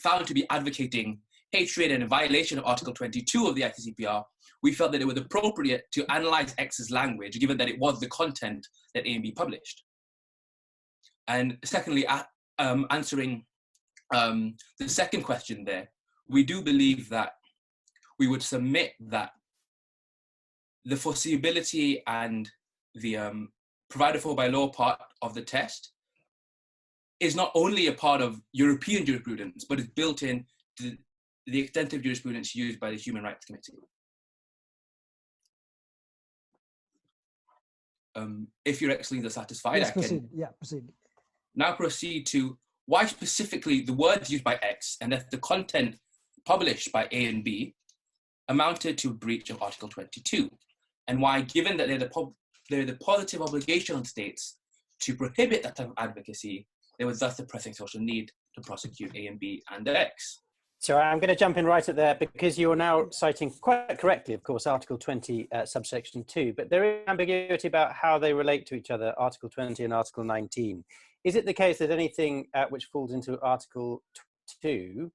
Speaker 8: found to be advocating hatred and a violation of Article 22 of the ICCPR, we felt that it was appropriate to analyze X's language, given that it was the content that A and B published. And secondly, answering the second question there, we do believe that we would submit that the foreseeability and the provided for by law part of the test is not only a part of European jurisprudence, but is built in to the extensive jurisprudence used by the Human Rights Committee. If Your Excellency is satisfied,
Speaker 4: yes,
Speaker 8: I can
Speaker 4: proceed.
Speaker 8: Now proceed to why specifically the words used by X and that the content published by A and B amounted to a breach of Article 22, and why, given that they're the positive obligation on states to prohibit that type of advocacy, there was thus a pressing social need to prosecute A and B and X.
Speaker 3: So I'm going to jump in right at there, because you're now citing quite correctly, of course, Article 20, subsection 2, but there is ambiguity about how they relate to each other, Article 20 and Article 19. Is it the case that anything which falls into Article 2,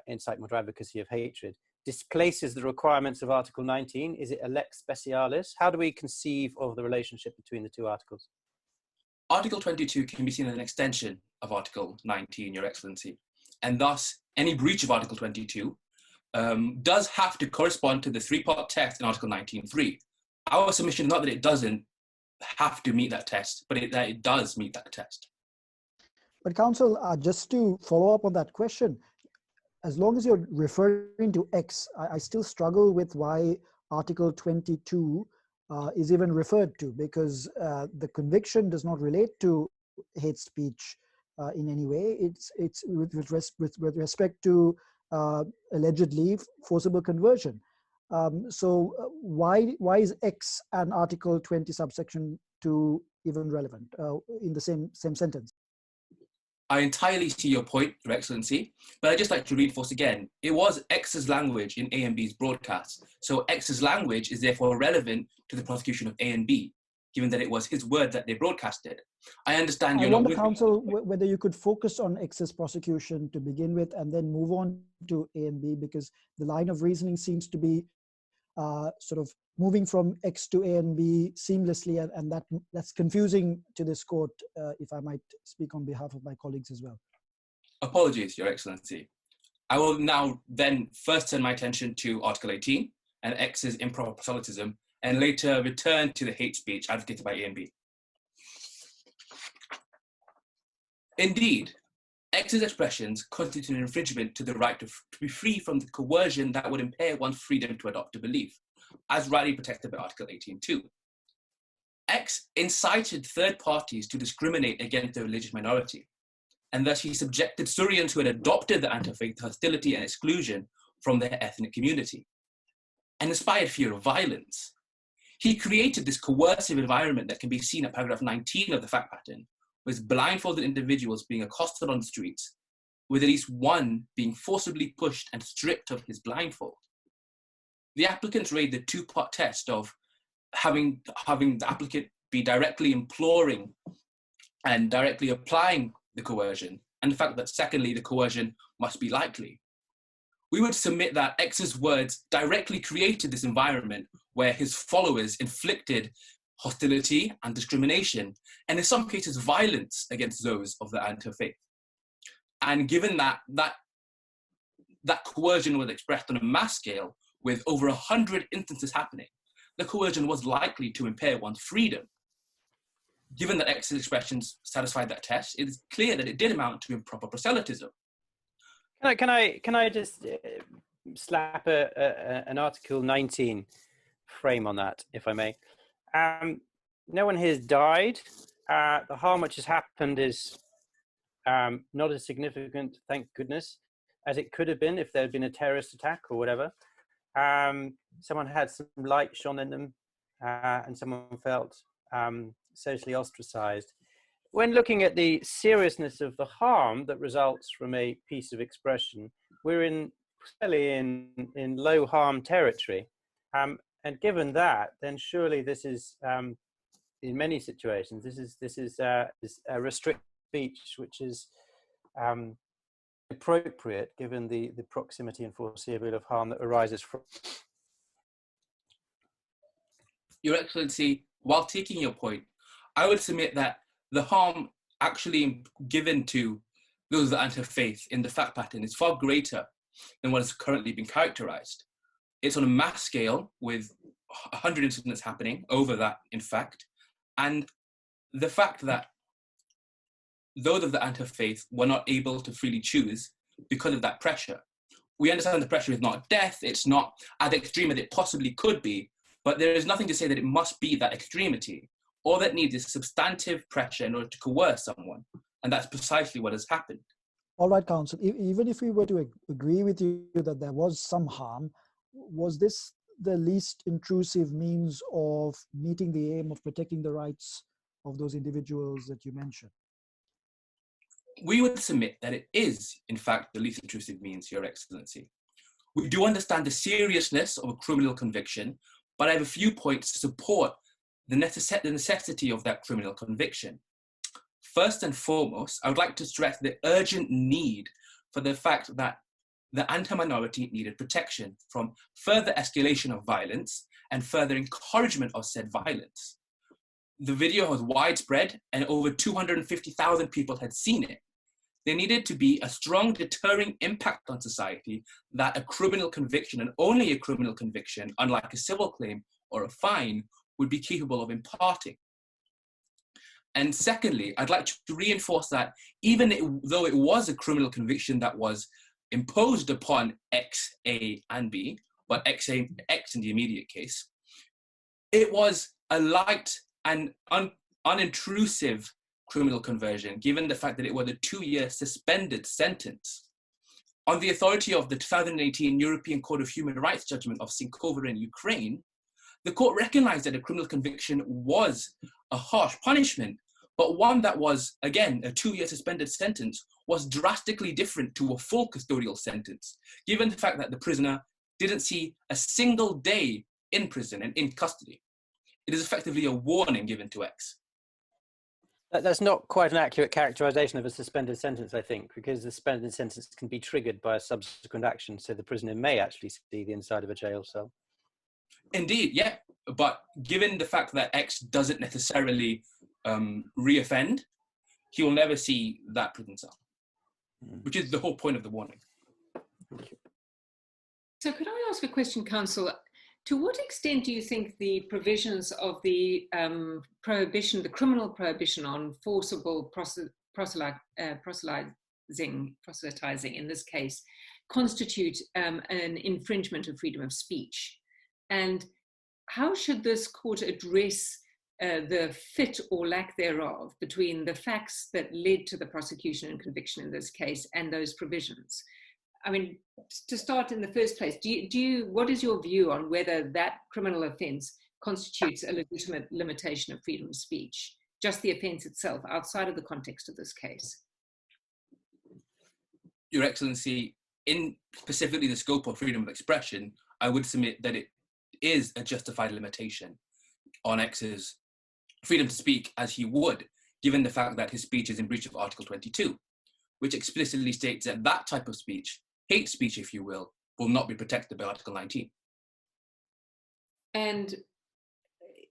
Speaker 3: incitement or advocacy of hatred, displaces the requirements of Article 19? Is it a lex specialis? How do we conceive of the relationship between the two articles?
Speaker 8: Article 22 can be seen as an extension of Article 19, Your Excellency, and thus any breach of Article 22 does have to correspond to the three-part test in Article 19.3. Our submission is not that it doesn't have to meet that test, but that it does meet that test.
Speaker 4: But Counsel, just to follow up on that question, as long as you're referring to X, I still struggle with why Article 22 is even referred to, because the conviction does not relate to hate speech in any way. It's with respect to allegedly forcible conversion. Why is X and Article 20 subsection 2 even relevant in the same sentence?
Speaker 8: I entirely see your point, Your Excellency, but I'd just like to reinforce again, it was X's language in A and B's broadcast, so X's language is therefore relevant to the prosecution of A and B, given that it was his word that they broadcasted. I understand you're
Speaker 4: I
Speaker 8: not
Speaker 4: wonder,
Speaker 8: with
Speaker 4: counsel, whether you could focus on X's prosecution to begin with and then move on to A and B, because the line of reasoning seems to be sort of moving from X to A and B seamlessly, and that's confusing to this court, if I might speak on behalf of my colleagues as well.
Speaker 8: Apologies, Your Excellency. I will now then first turn my attention to Article 18 and X's improper proselytism, and later return to the hate speech advocated by A and B. Indeed, X's expressions constitute an infringement to the right to be free from the coercion that would impair one's freedom to adopt a belief, as rightly protected by Article 18.2. X incited third parties to discriminate against the religious minority, and thus he subjected Syrians who had adopted the anti-faith hostility and exclusion from their ethnic community, and inspired fear of violence. He created this coercive environment that can be seen at paragraph 19 of the fact pattern, with blindfolded individuals being accosted on the streets, with at least one being forcibly pushed and stripped of his blindfold. The applicants raised the two-part test of having the applicant be directly imploring and directly applying the coercion, and the fact that secondly, the coercion must be likely. We would submit that X's words directly created this environment where his followers inflicted hostility and discrimination, and in some cases violence against those of the anti-faith. And given that coercion was expressed on a mass scale with over 100 instances happening, the coercion was likely to impair one's freedom. Given that X's expressions satisfied that test, it is clear that it did amount to improper proselytism.
Speaker 3: Can I just slap an Article 19 frame on that, if I may? No one here has died. The harm which has happened is not as significant, thank goodness, as it could have been if there had been a terrorist attack or whatever. Someone had some light shone in them, and someone felt socially ostracized. When looking at the seriousness of the harm that results from a piece of expression, we're fairly in low harm territory. And given that, then surely this is, in many situations, this is a restricted speech which is appropriate given the proximity and foreseeability of harm that arises from.
Speaker 8: Your Excellency, while taking your point, I would submit that the harm actually given to those that anti-faith in the fact pattern is far greater than what has currently been characterized. It's on a mass scale with 100 incidents happening over that, in fact, and the fact that those of the anti-faith were not able to freely choose because of that pressure. We understand the pressure is not death, it's not as extreme as it possibly could be, but there is nothing to say that it must be that extremity. All that needs is substantive pressure in order to coerce someone, and that's precisely what has happened.
Speaker 4: All right, counsel, even if we were to agree with you that there was some harm, was this the least intrusive means of meeting the aim of protecting the rights of those individuals that you mentioned?
Speaker 8: We would submit that it is, in fact, the least intrusive means, Your Excellency. We do understand the seriousness of a criminal conviction, but I have a few points to support the necessity of that criminal conviction. First and foremost, I would like to stress the urgent need for the fact that the anti-minority needed protection from further escalation of violence and further encouragement of said violence. The video was widespread and over 250,000 people had seen it. There needed to be a strong deterring impact on society that a criminal conviction, and only a criminal conviction, unlike a civil claim or a fine, would be capable of imparting. And secondly, I'd like to reinforce that even though it was a criminal conviction that was imposed upon X, A, and B, but X in the immediate case, it was a light and unintrusive criminal conversion, given the fact that it was a 2-year suspended sentence. On the authority of the 2018 European Court of Human Rights judgment of Sinkova in Ukraine, the court recognized that a criminal conviction was a harsh punishment, but one that was, again, a 2-year suspended sentence was drastically different to a full custodial sentence, given the fact that the prisoner didn't see a single day in prison and in custody. It is effectively a warning given to X.
Speaker 3: That's not quite an accurate characterization of a suspended sentence, I think, because the suspended sentence can be triggered by a subsequent action, so the prisoner may actually see the inside of a jail cell.
Speaker 8: Indeed, yeah, but given the fact that X doesn't necessarily reoffend, he will never see that prison cell, which is the whole point of the warning.
Speaker 5: So could I ask a question, Counsel? To what extent do you think the provisions of the prohibition, the criminal prohibition on forcible proselytizing in this case, constitute an infringement of freedom of speech? And how should this court address the fit or lack thereof between the facts that led to the prosecution and conviction in this case and those provisions? I mean, to start in the first place, what is your view on whether that criminal offence constitutes a legitimate limitation of freedom of speech, just the offence itself, outside of the context of this case?
Speaker 8: Your Excellency, in specifically the scope of freedom of expression, I would submit that it is a justified limitation on X's freedom to speak as he would, given the fact that his speech is in breach of Article 22, which explicitly states that that type of speech, hate speech, if you will not be protected by Article 19.
Speaker 5: And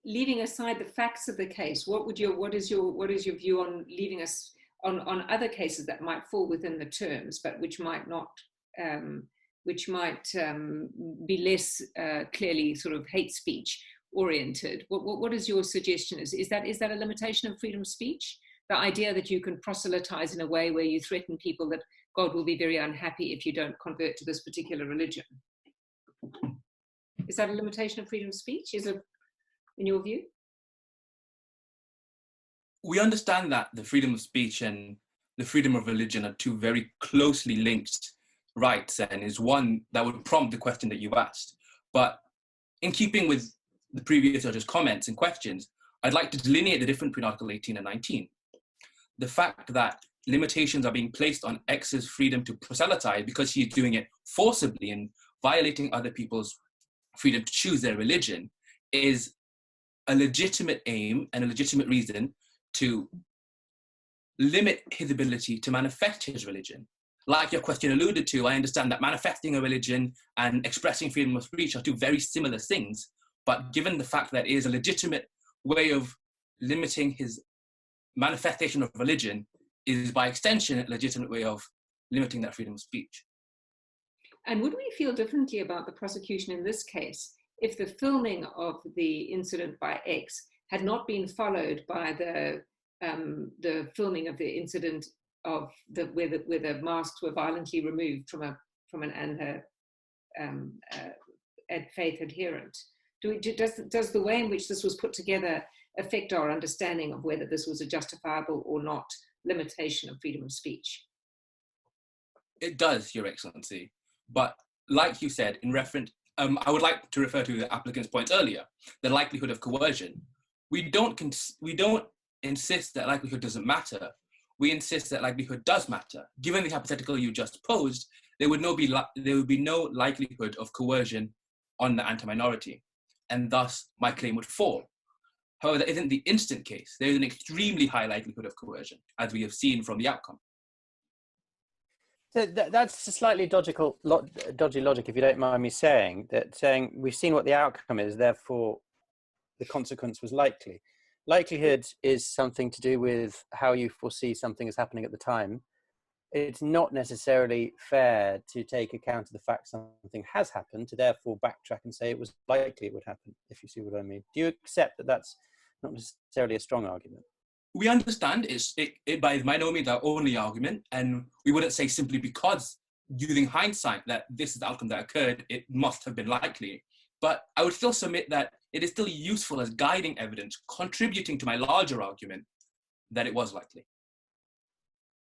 Speaker 5: leaving aside the facts of the case, what is your view on leaving us on other cases that might fall within the terms, but which might not, be less clearly sort of hate speech oriented? What is your suggestion? Is that a limitation of freedom of speech? The idea that you can proselytize in a way where you threaten people that God will be very unhappy if you don't convert to this particular religion. Is that a limitation of freedom of speech? Is it, in your view?
Speaker 8: We understand that the freedom of speech and the freedom of religion are two very closely linked rights, and is one that would prompt the question that you've asked. But in keeping with the previous judge's comments and questions, I'd like to delineate the difference between Article 18 and 19. The fact that limitations are being placed on X's freedom to proselytize because he's doing it forcibly and violating other people's freedom to choose their religion is a legitimate aim and a legitimate reason to limit his ability to manifest his religion. Like your question alluded to, I understand that manifesting a religion and expressing freedom of speech are two very similar things, but given the fact that it is a legitimate way of limiting his manifestation of religion, is by extension a legitimate way of limiting that freedom of speech.
Speaker 5: And would we feel differently about the prosecution in this case if the filming of the incident by X had not been followed by the filming of the incident of where the masks were violently removed from an faith adherent? Does the way in which this was put together affect our understanding of whether this was a justifiable or not limitation of freedom of speech?
Speaker 8: It does, Your Excellency. But like you said, in reference, I would like to refer to the applicant's point earlier, the likelihood of coercion. We don't insist that likelihood doesn't matter. We insist that likelihood does matter. Given the hypothetical you just posed, there would be no likelihood of coercion on the anti-minority, and thus my claim would fall. However, that isn't the instant case. There is an extremely high likelihood of coercion, as we have seen from the outcome.
Speaker 3: So that's a slightly dodgy logic, if you don't mind me saying, we've seen what the outcome is, therefore the consequence was likely. Likelihood is something to do with how you foresee something is happening at the time. It's not necessarily fair to take account of the fact something has happened, to therefore backtrack and say it was likely it would happen, if you see what I mean. Do you accept that that's not necessarily a strong argument?
Speaker 8: We understand it by no means our only argument, and we wouldn't say simply because, using hindsight, that this is the outcome that occurred, it must have been likely. But I would still submit that it is still useful as guiding evidence, contributing to my larger argument that it was likely.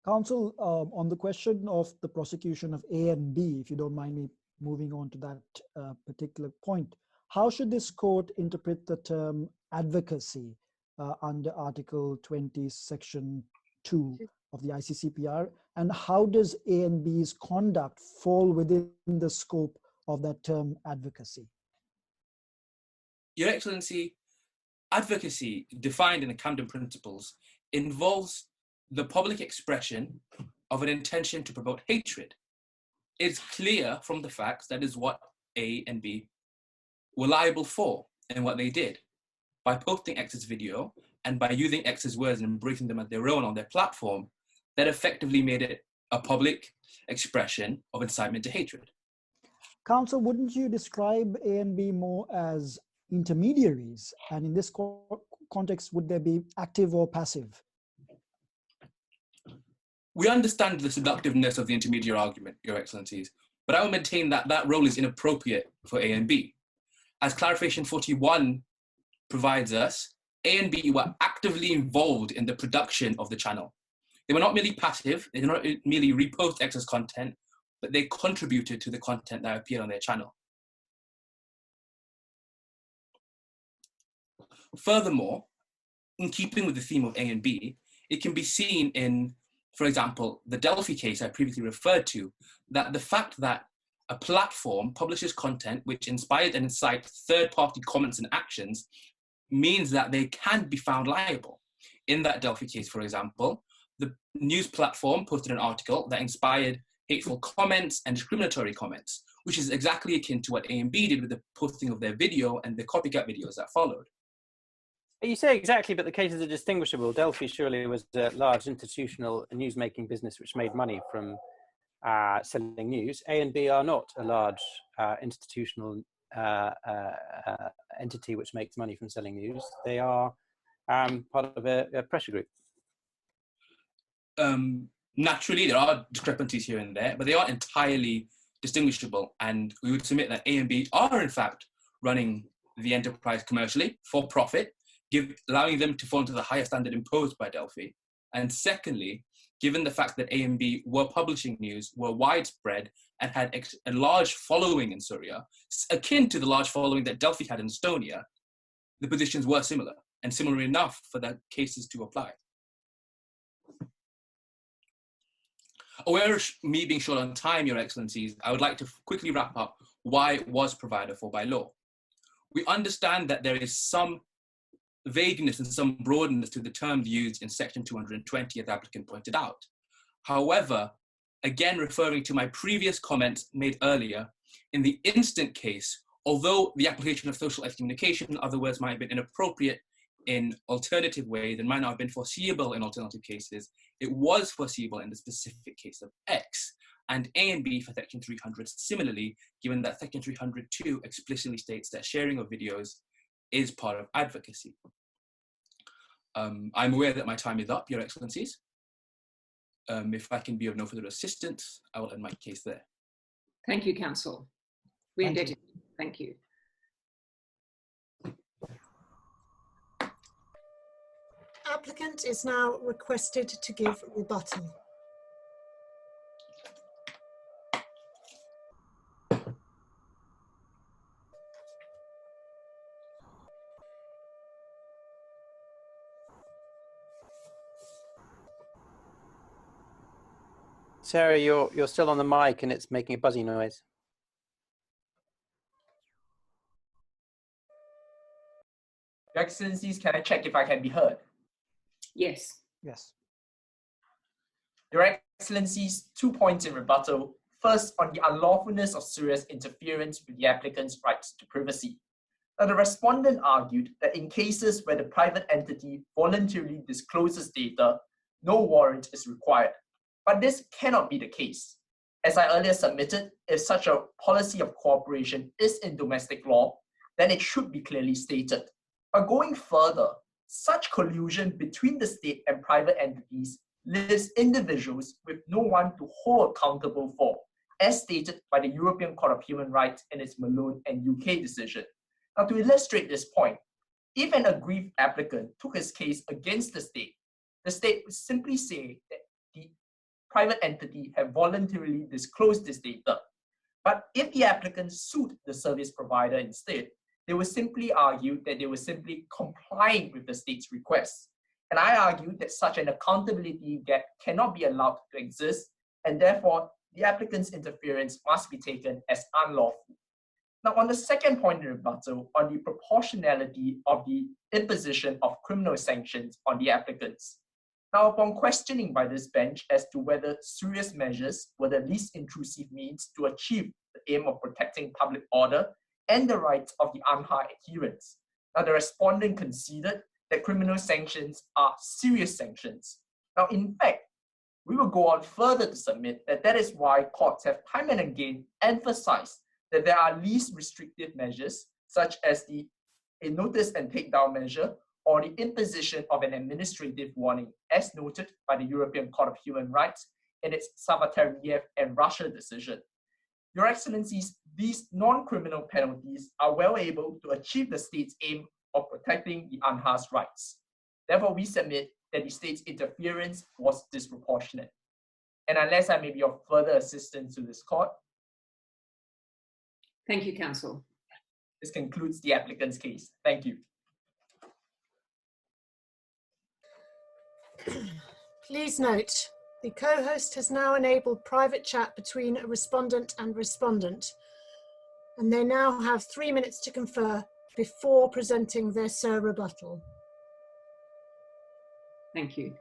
Speaker 4: Counsel, on the question of the prosecution of A and B, if you don't mind me moving on to that particular point, how should this court interpret the term advocacy under Article 20, Section 2 of the ICCPR? And how does A and B's conduct fall within the scope of that term advocacy?
Speaker 8: Your Excellency, advocacy, defined in the Camden Principles, involves the public expression of an intention to promote hatred. It's clear from the facts that is what A and B were liable for and what they did. By posting X's video and by using X's words and embracing them as their own on their platform, that effectively made it a public expression of incitement to hatred.
Speaker 4: Counsel, wouldn't you describe A and B more as intermediaries? And in this context, would they be active or passive?
Speaker 8: We understand the seductiveness of the intermediary argument, Your Excellencies, but I will maintain that that role is inappropriate for A and B. As Clarification 41 provides us, A and B were actively involved in the production of the channel. They were not merely passive, they did not merely repost X's content, but they contributed to the content that appeared on their channel. Furthermore, in keeping with the theme of A and B, it can be seen in, for example, the Delphi case I previously referred to, that the fact that a platform publishes content which inspires and incites third-party comments and actions means that they can be found liable. In that Delphi case, for example, the news platform posted an article that inspired hateful comments and discriminatory comments, which is exactly akin to what A and B did with the posting of their video and the copycat videos that followed.
Speaker 3: You say exactly, but the cases are distinguishable. Delphi surely was a large institutional news-making business which made money from selling news. A and B are not a large institutional entity which makes money from selling news. They are part of a pressure group.
Speaker 8: Naturally, there are discrepancies here and there, but they are entirely distinguishable. And we would submit that A and B are, in fact, running the enterprise commercially for profit, allowing them to fall into the higher standard imposed by Delphi. And secondly, given the fact that A and B were publishing news, were widespread, and had a large following in Syria, akin to the large following that Delphi had in Estonia, the positions were similar, and similar enough for the cases to apply. Aware of me being short on time, Your Excellencies, I would like to quickly wrap up why it was provided for by law. We understand that there is some vagueness and some broadness to the terms used in Section 220, as the applicant pointed out. However, again referring to my previous comments made earlier, in the instant case, although the application of social excommunication, in other words, might have been inappropriate in alternative ways and might not have been foreseeable in alternative cases, it was foreseeable in the specific case of X, and A and B for Section 300 similarly, given that Section 302 explicitly states that sharing of videos is part of advocacy. I'm aware that my time is up, Your Excellencies. If I can be of no further assistance, I will end my case there.
Speaker 5: Thank you, Counsel. We're indebted. Thank you.
Speaker 1: Applicant is now requested to give rebuttal.
Speaker 3: Sarah, you're still on the mic and it's making a buzzy noise.
Speaker 2: Your Excellencies, can I check if I can be heard?
Speaker 5: Yes.
Speaker 4: Yes.
Speaker 2: Your Excellencies, 2 points in rebuttal. First, on the unlawfulness of Syria's interference with the applicant's rights to privacy. Now, the respondent argued that in cases where the private entity voluntarily discloses data, no warrant is required. But this cannot be the case. As I earlier submitted, if such a policy of cooperation is in domestic law, then it should be clearly stated. But going further, such collusion between the state and private entities leaves individuals with no one to hold accountable for, as stated by the European Court of Human Rights in its Malone and UK decision. Now, to illustrate this point, if an aggrieved applicant took his case against the state would simply say that the private entity have voluntarily disclosed this data. But if the applicants sued the service provider instead, they will simply argue that they were simply complying with the state's request. And I argue that such an accountability gap cannot be allowed to exist, and therefore the applicant's interference must be taken as unlawful. Now, on the second point in rebuttal, on the proportionality of the imposition of criminal sanctions on the applicants. Now, upon questioning by this bench as to whether serious measures were the least intrusive means to achieve the aim of protecting public order and the rights of the UNHA adherents, now the respondent conceded that criminal sanctions are serious sanctions. Now, in fact, we will go on further to submit that that is why courts have time and again emphasized that there are least restrictive measures, such as a notice and take down measure, or the imposition of an administrative warning, as noted by the European Court of Human Rights in its Savatariev and Russia decision. Your Excellencies, these non-criminal penalties are well able to achieve the state's aim of protecting the UNHA's rights. Therefore, we submit that the state's interference was disproportionate. And unless I may be of further assistance to this court,
Speaker 5: Thank you, counsel.
Speaker 2: this concludes the applicant's case. Thank you.
Speaker 1: Please note, the co-host has now enabled private chat between a respondent and respondent, and they now have 3 minutes to confer before presenting their SIR rebuttal.
Speaker 5: Thank you.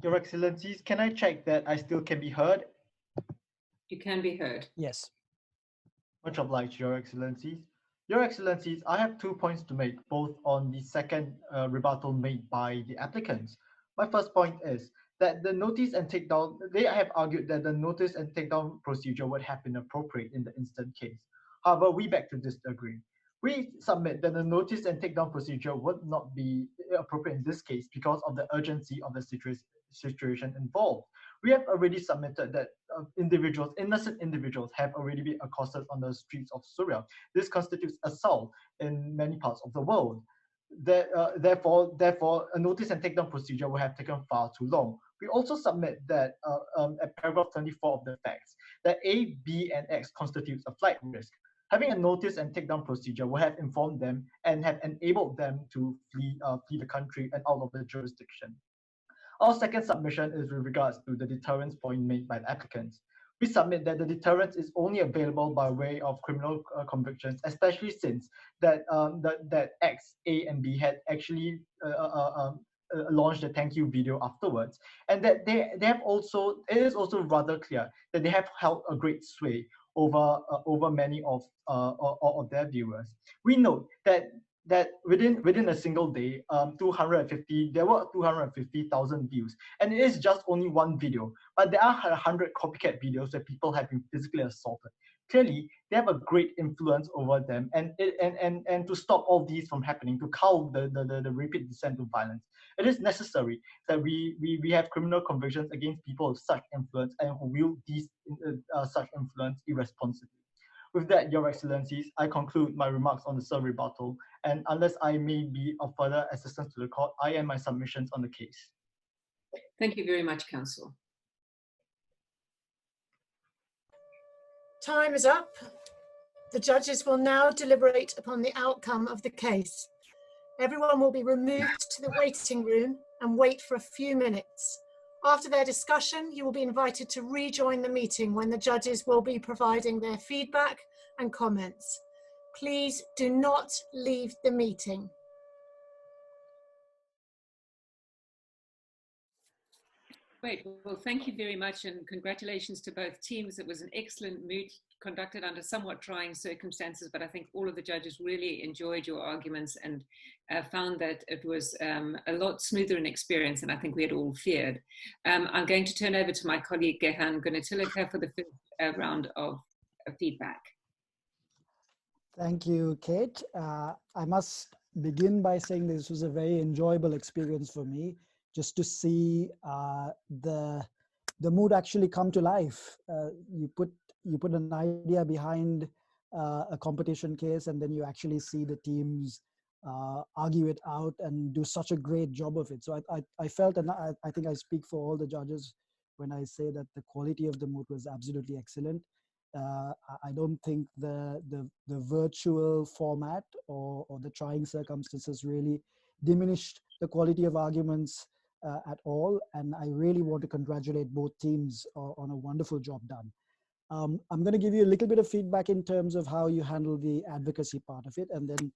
Speaker 7: Your Excellencies, can I check that I still can be heard?
Speaker 5: You can be heard.
Speaker 4: Yes.
Speaker 7: Much obliged, Your Excellencies. Your Excellencies, I have 2 points to make, both on the second rebuttal made by the applicants. My first point is that the notice and takedown, they have argued that the notice and takedown procedure would have been appropriate in the instant case. However, we beg to disagree. We submit that the notice and takedown procedure would not be appropriate in this case because of the urgency of the situation involved. We have already submitted that innocent individuals have already been accosted on the streets of Syria. This constitutes assault in many parts of the world. Therefore, a notice and takedown procedure would have taken far too long. We also submit that at paragraph 24 of the facts, that A, B, and X constitutes a flight risk. Having a notice and takedown procedure would have informed them and have enabled them to flee the country and out of the jurisdiction. Our second submission is with regards to the deterrence point made by the applicants. We submit that the deterrence is only available by way of criminal convictions, especially since that X, A, and B had actually launched a thank you video afterwards, and that they have also, it is also rather clear that they have held a great sway over many of their viewers. We note that within a single day, there were 250,000 views, and it is just only one video, but there are 100 copycat videos where people have been physically assaulted. Clearly, they have a great influence over them, and to stop all these from happening, to cull the repeat descent to violence, it is necessary that we have criminal convictions against people of such influence and who wield these such influence irresponsibly. With that, Your Excellencies, I conclude my remarks on the serve rebuttal, and unless I may be of further assistance to the court, I end my submissions on the case.
Speaker 5: Thank you very much, Counsel.
Speaker 1: Time is up. The judges will now deliberate upon the outcome of the case. Everyone will be removed to the waiting room and wait for a few minutes. After their discussion, you will be invited to rejoin the meeting when the judges will be providing their feedback and comments. Please do not leave the meeting.
Speaker 5: Great. Well, thank you very much, and congratulations to both teams. It was an excellent moot conducted under somewhat trying circumstances, but I think all of the judges really enjoyed your arguments and found that it was a lot smoother in experience than I think we had all feared. I'm going to turn over to my colleague Gehan Gunatilaka for the first round of feedback.
Speaker 4: Thank you, Kate. I must begin by saying this was a very enjoyable experience for me, just to see the mood actually come to life. You put an idea behind a competition case, and then you actually see the teams argue it out and do such a great job of it. So I felt, and I think I speak for all the judges when I say that the quality of the mood was absolutely excellent. I don't think the virtual format or the trying circumstances really diminished the quality of arguments at all. And I really want to congratulate both teams on a wonderful job done. I'm going to give you a little bit of feedback in terms of how you handle the advocacy part of it, and then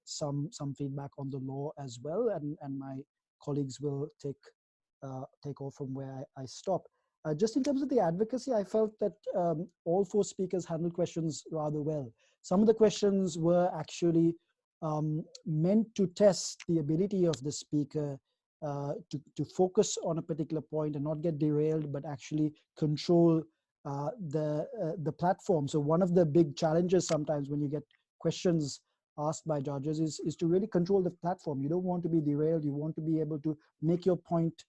Speaker 4: some feedback on the law as well. And my colleagues will take off from where I stop. Just in terms of the advocacy, I felt that all four speakers handled questions rather well. Some of the questions were actually meant to test the ability of the speaker to focus on a particular point and not get derailed, but actually control the platform. So one of the big challenges sometimes when you get questions asked by judges is to really control the platform. You don't want to be derailed. You want to be able to make your point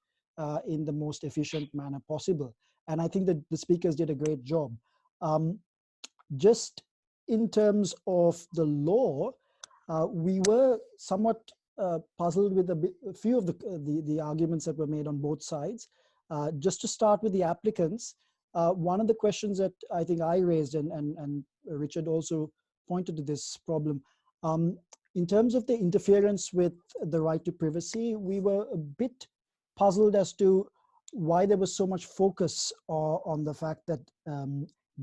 Speaker 4: in the most efficient manner possible. And I think that the speakers did a great job. Just in terms of the law, we were somewhat puzzled with a few of the arguments that were made on both sides. Just to start with the applicants, one of the questions that I think I raised, and Richard also pointed to this problem, in terms of the interference with the right to privacy, we were a bit puzzled as to why there was so much focus on the fact that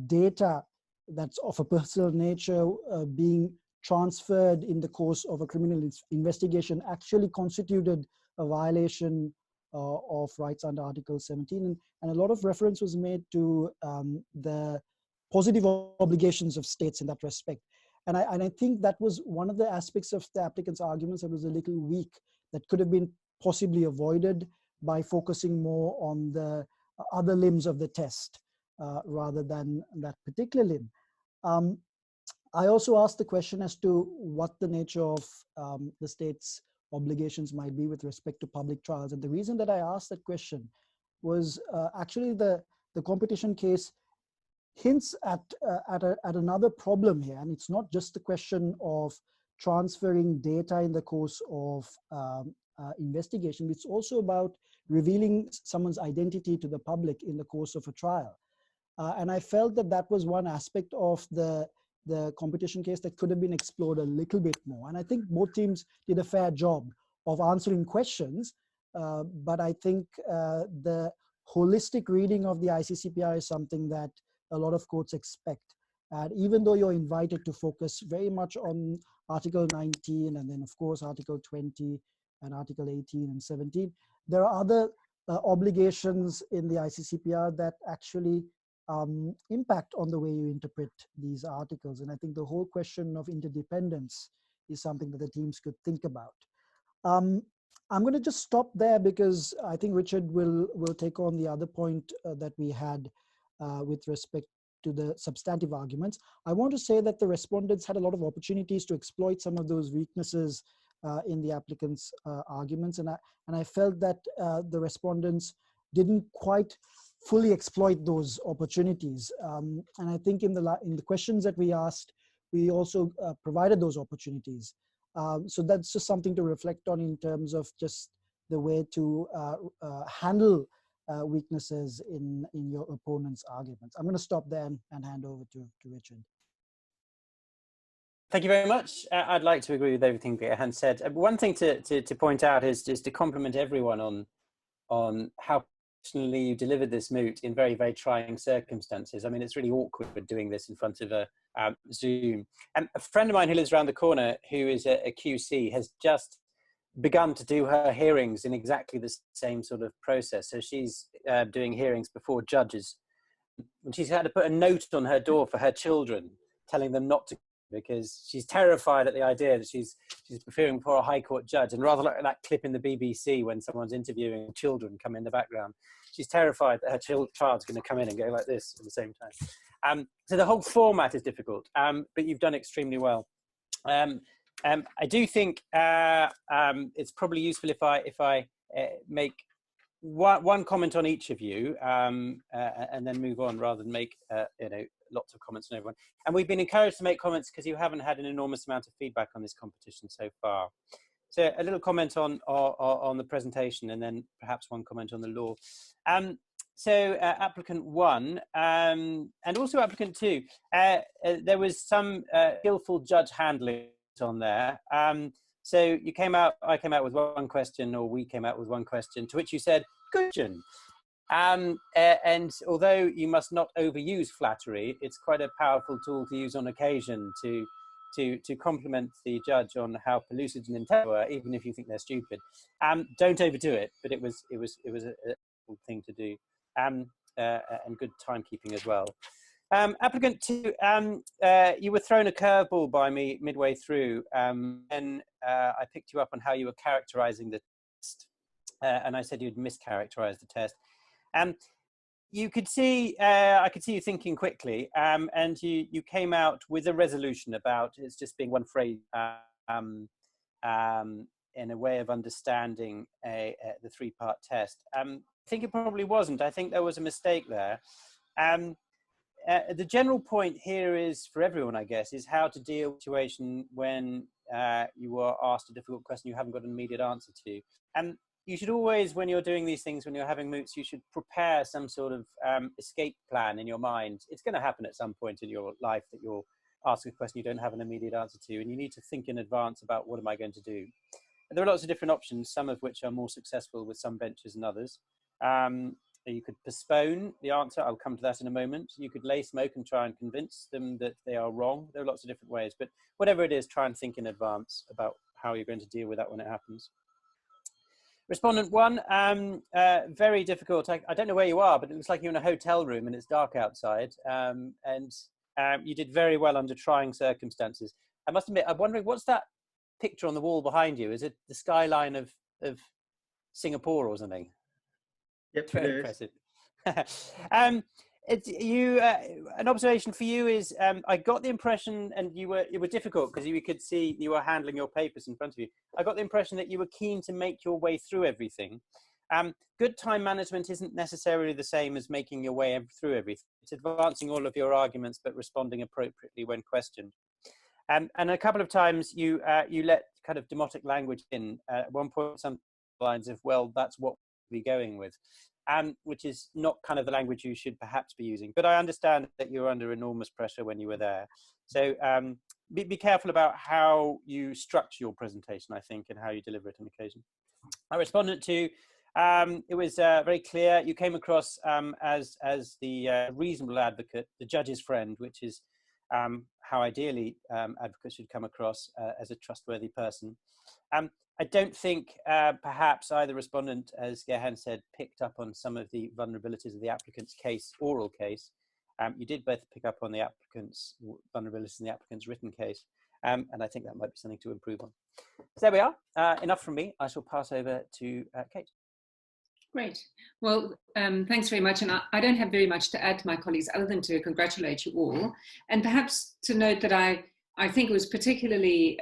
Speaker 4: data that's of a personal nature being transferred in the course of a criminal investigation actually constituted a violation of rights under Article 17. And a lot of reference was made to the positive obligations of states in that respect. And I think that was one of the aspects of the applicant's arguments that was a little weak, that could have been possibly avoided by focusing more on the other limbs of the test rather than that particular limb. I also asked the question as to what the nature of the state's obligations might be with respect to public trials. And the reason that I asked that question was actually the competition case hints at another problem here. And it's not just the question of transferring data in the course of investigation. It's also about revealing someone's identity to the public in the course of a trial. And I felt that that was one aspect of the competition case that could have been explored a little bit more. And I think both teams did a fair job of answering questions, but I think the holistic reading of the ICCPR is something that a lot of courts expect. And even though you're invited to focus very much on Article 19 and then of course Article 20 and Article 18 and 17, there are other obligations in the ICCPR that actually impact on the way you interpret these articles. And I think the whole question of interdependence is something that the teams could think about. I'm going to just stop there because I think Richard will take on the other point that we had with respect to the substantive arguments. I want to say that the respondents had a lot of opportunities to exploit some of those weaknesses in the applicants' arguments, and I felt that the respondents didn't quite fully exploit those opportunities. And I think in the questions that we asked, we also provided those opportunities. So that's just something to reflect on in terms of just the way to handle weaknesses in your opponent's arguments. I'm going to stop there and hand over to Richard.
Speaker 3: Thank you very much. I'd like to agree with everything Gehan said. One thing to point out is to compliment everyone on how professionally you delivered this moot in very, very trying circumstances. I mean, it's really awkward doing this in front of a Zoom. And a friend of mine who lives around the corner, who is a QC, has just begun to do her hearings in exactly the same sort of process. So she's doing hearings before judges. And she's had to put a note on her door for her children, telling them not to, because she's terrified at the idea that she's appearing before a High Court judge. And rather like that clip in the BBC when someone's interviewing children come in the background, she's terrified that her child's going to come in and go like this at the same time. So the whole format is difficult, but you've done extremely well. I do think it's probably useful if I make one comment on each of you and then move on, rather than make lots of comments on everyone. And we've been encouraged to make comments because you haven't had an enormous amount of feedback on this competition so far. So a little comment on the presentation, and then perhaps one comment on the law. So applicant 1 and also applicant 2, there was some skillful judge handling on there. So I came out with one question, or we came out with one question, to which you said, good question. And although you must not overuse flattery, it's quite a powerful tool to use on occasion to compliment the judge on how pellucid and intelligent they were, even if you think they're stupid. Don't overdo it, but it was a cool thing to do, and good timekeeping as well. Applicant 2, you were thrown a curveball by me midway through, and I picked you up on how you were characterizing the test, and I said you'd mischaracterized the test. You could see, I could see you thinking quickly, and you came out with a resolution about it's just being one phrase in a way of understanding the 3-part test. I think it probably wasn't. I think there was a mistake there. The general point here is, for everyone, I guess, is how to deal with a situation when you are asked a difficult question you haven't got an immediate answer to. And you should always, when you're doing these things, when you're having moots, you should prepare some sort of escape plan in your mind. It's going to happen at some point in your life that you'll ask a question you don't have an immediate answer to, and you need to think in advance about what am I going to do. And there are lots of different options, some of which are more successful with some benches than others. You could postpone the answer. I'll come to that in a moment. You could lay smoke and try and convince them that they are wrong. There are lots of different ways, but whatever it is, try and think in advance about how you're going to deal with that when it happens. Respondent 1, very difficult. I don't know where you are, but it looks like you're in a hotel room and it's dark outside. And you did very well under trying circumstances. I must admit, I'm wondering, what's that picture on the wall behind you? Is it the skyline of Singapore or something?
Speaker 7: Yep,
Speaker 3: very impressive. An observation for you is, I got the impression, and it were difficult because you could see you were handling your papers in front of you. I got the impression that you were keen to make your way through everything. Good time management isn't necessarily the same as making your way through everything. It's advancing all of your arguments, but responding appropriately when questioned. And a couple of times you let kind of demotic language in. At one point, some lines of, well, that's what we're going with. Which is not kind of the language you should perhaps be using. But I understand that you're under enormous pressure when you were there. So be careful about how you structure your presentation, I think, and how you deliver it on occasion. I responded to, it was very clear. You came across as the reasonable advocate, the judge's friend, which is how ideally advocates should come across as a trustworthy person. I don't think perhaps either respondent, as Gehan said, picked up on some of the vulnerabilities of the applicant's oral case. You did both pick up on the applicant's vulnerabilities in the applicant's written case, and I think that might be something to improve on. So there we are. Enough from me. I shall pass over to Kate.
Speaker 5: Great. Well, thanks very much. And I don't have very much to add to my colleagues other than to congratulate you all. And perhaps to note that I think it was particularly,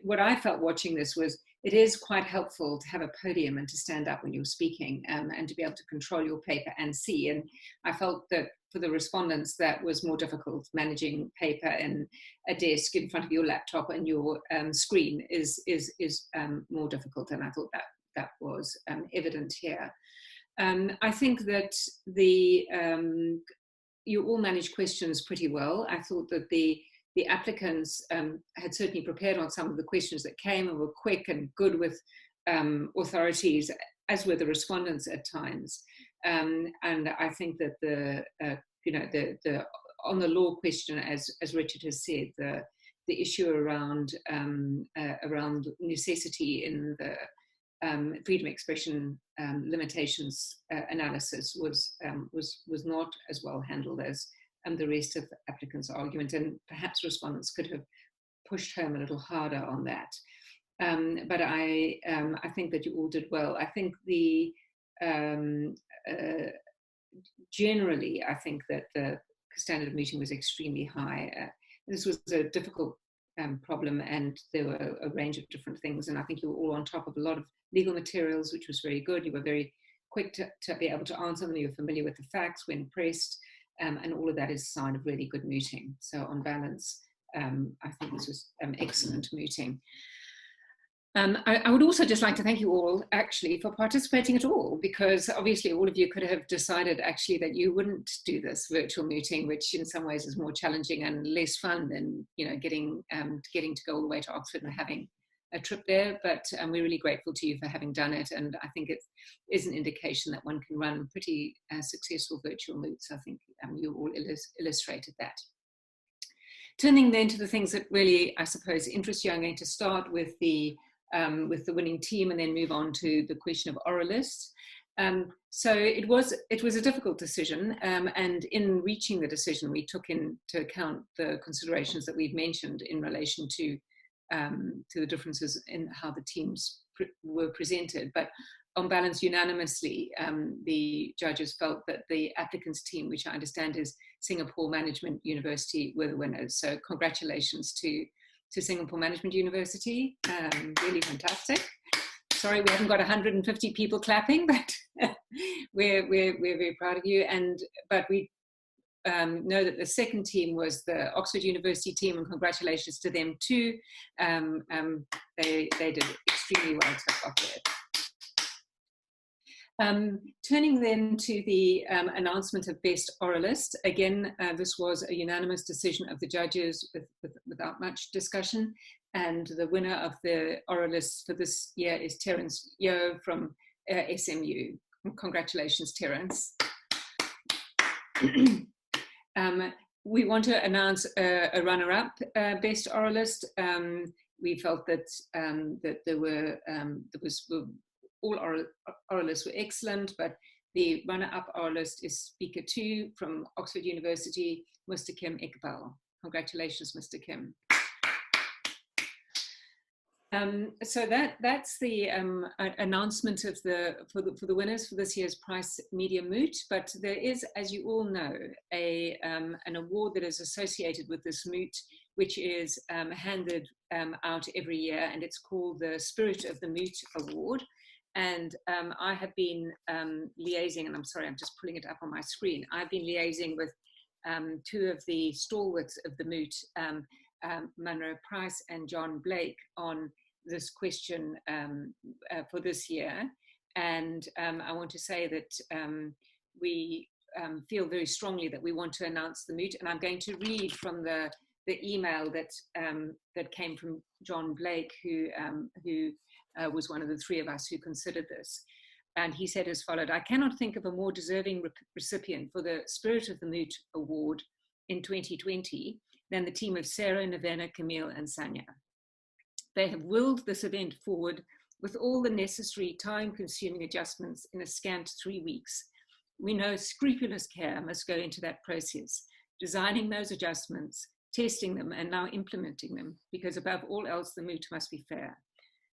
Speaker 5: what I felt watching this was, it is quite helpful to have a podium and to stand up when you're speaking and to be able to control your paper and see. And I felt that for the respondents, that was more difficult. Managing paper in a desk in front of your laptop and your screen is more difficult. And I thought that was evident here. I think that you all managed questions pretty well. I thought that the applicants had certainly prepared on some of the questions that came and were quick and good with authorities, as were the respondents at times. And I think that the on the law question, as Richard has said, the issue around necessity in the freedom of expression limitations analysis was not as well handled as the rest of the applicants' argument, and perhaps respondents could have pushed home a little harder on that. But I think that you all did well. I think generally, I think that the standard of mooting was extremely high. This was a difficult problem, and there were a range of different things, and I think you were all on top of a lot of legal materials, which was very good. You were very quick to be able to answer them. You were familiar with the facts when pressed, and all of that is a sign of really good mooting. So on balance, I think this was excellent mooting. I would also just like to thank you all actually for participating at all, because obviously all of you could have decided actually that you wouldn't do this virtual mooting, which in some ways is more challenging and less fun than, you know, getting to go all the way to Oxford and having a trip there. But we're really grateful to you for having done it, and I think it is an indication that one can run pretty successful virtual moots. I think you all illustrated that. Turning then to the things that really, I suppose, interest you, I'm going to start with the winning team and then move on to the question of oralists. So it was a difficult decision, and in reaching the decision, we took into account the considerations that we've mentioned in relation to the differences in how the teams were presented. But on balance, unanimously, the judges felt that the applicants team, which I understand is Singapore Management University, were the winners. So congratulations to Singapore Management University, really fantastic. Sorry, we haven't got 150 people clapping, but we're very proud of you. But we know that the second team was the Oxford University team, and congratulations to them too. They did extremely well to got there. Turning then to the announcement of Best Oralist. Again, this was a unanimous decision of the judges without much discussion. And the winner of the oralists for this year is Terrence Yeo from SMU. Congratulations, Terrence. We want to announce a runner-up Best Oralist. We felt that all oralists were excellent, but the runner-up oralist is Speaker 2 from Oxford University, Mr. Kim Iqbal. Congratulations, Mr. Kim. So that's the announcement of for the winners for this year's Prize Media Moot. But there is, as you all know, an award that is associated with this moot, which is handed out every year, and it's called the Spirit of the Moot Award. And I have been liaising, and I'm sorry, I'm just pulling it up on my screen. I've been liaising with two of the stalwarts of the moot, Munro Price and John Blake, on this question for this year. And I want to say that we feel very strongly that we want to announce the moot. And I'm going to read from the email that came from John Blake, who was one of the three of us who considered this. And he said as followed: I cannot think of a more deserving recipient for the Spirit of the Moot Award in 2020 than the team of Sarah, Navena, Camille, and Sanya. They have willed this event forward with all the necessary time-consuming adjustments in a scant 3 weeks. We know scrupulous care must go into that process, designing those adjustments, testing them, and now implementing them, because above all else, the moot must be fair.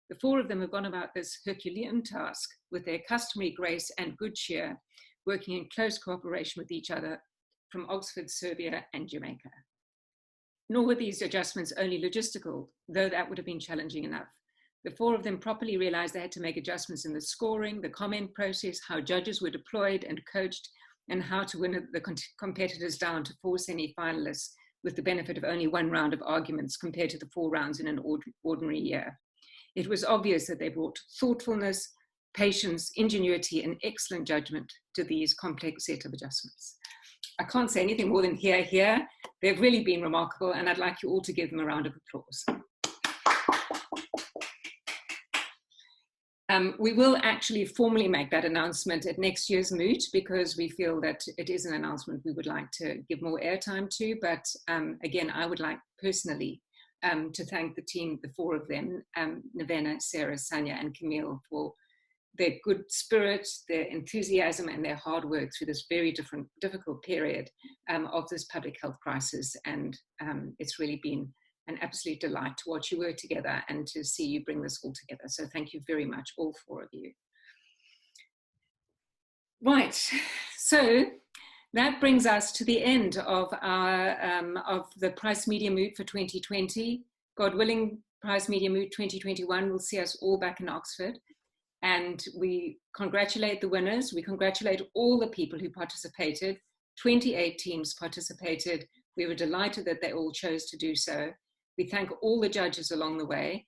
Speaker 5: The four of them have gone about this Herculean task with their customary grace and good cheer, working in close cooperation with each other from Oxford, Serbia, and Jamaica. Nor were these adjustments only logistical, though that would have been challenging enough. The four of them properly realized they had to make adjustments in the scoring, the comment process, how judges were deployed and coached, and how to win the competitors down to four semi-finalists with the benefit of only one round of arguments compared to the 4 rounds in an ordinary year. It was obvious that they brought thoughtfulness, patience, ingenuity, and excellent judgment to these complex set of adjustments. I can't say anything more than hear, hear. They've really been remarkable, and I'd like you all to give them a round of applause. We will actually formally make that announcement at next year's Moot, because we feel that it is an announcement we would like to give more airtime to. But again, I would like personally to thank the team, the four of them, Nevena, Sarah, Sanya, and Camille, for their good spirit, their enthusiasm, and their hard work through this very difficult period of this public health crisis. And it's really been an absolute delight to watch you work together and to see you bring this all together. So thank you very much, all four of you. Right, so that brings us to the end of the Price Media Moot for 2020. God willing, Price Media Moot 2021 will see us all back in Oxford. And we congratulate the winners. We congratulate all the people who participated. 28 teams participated. We were delighted that they all chose to do so. We thank all the judges along the way.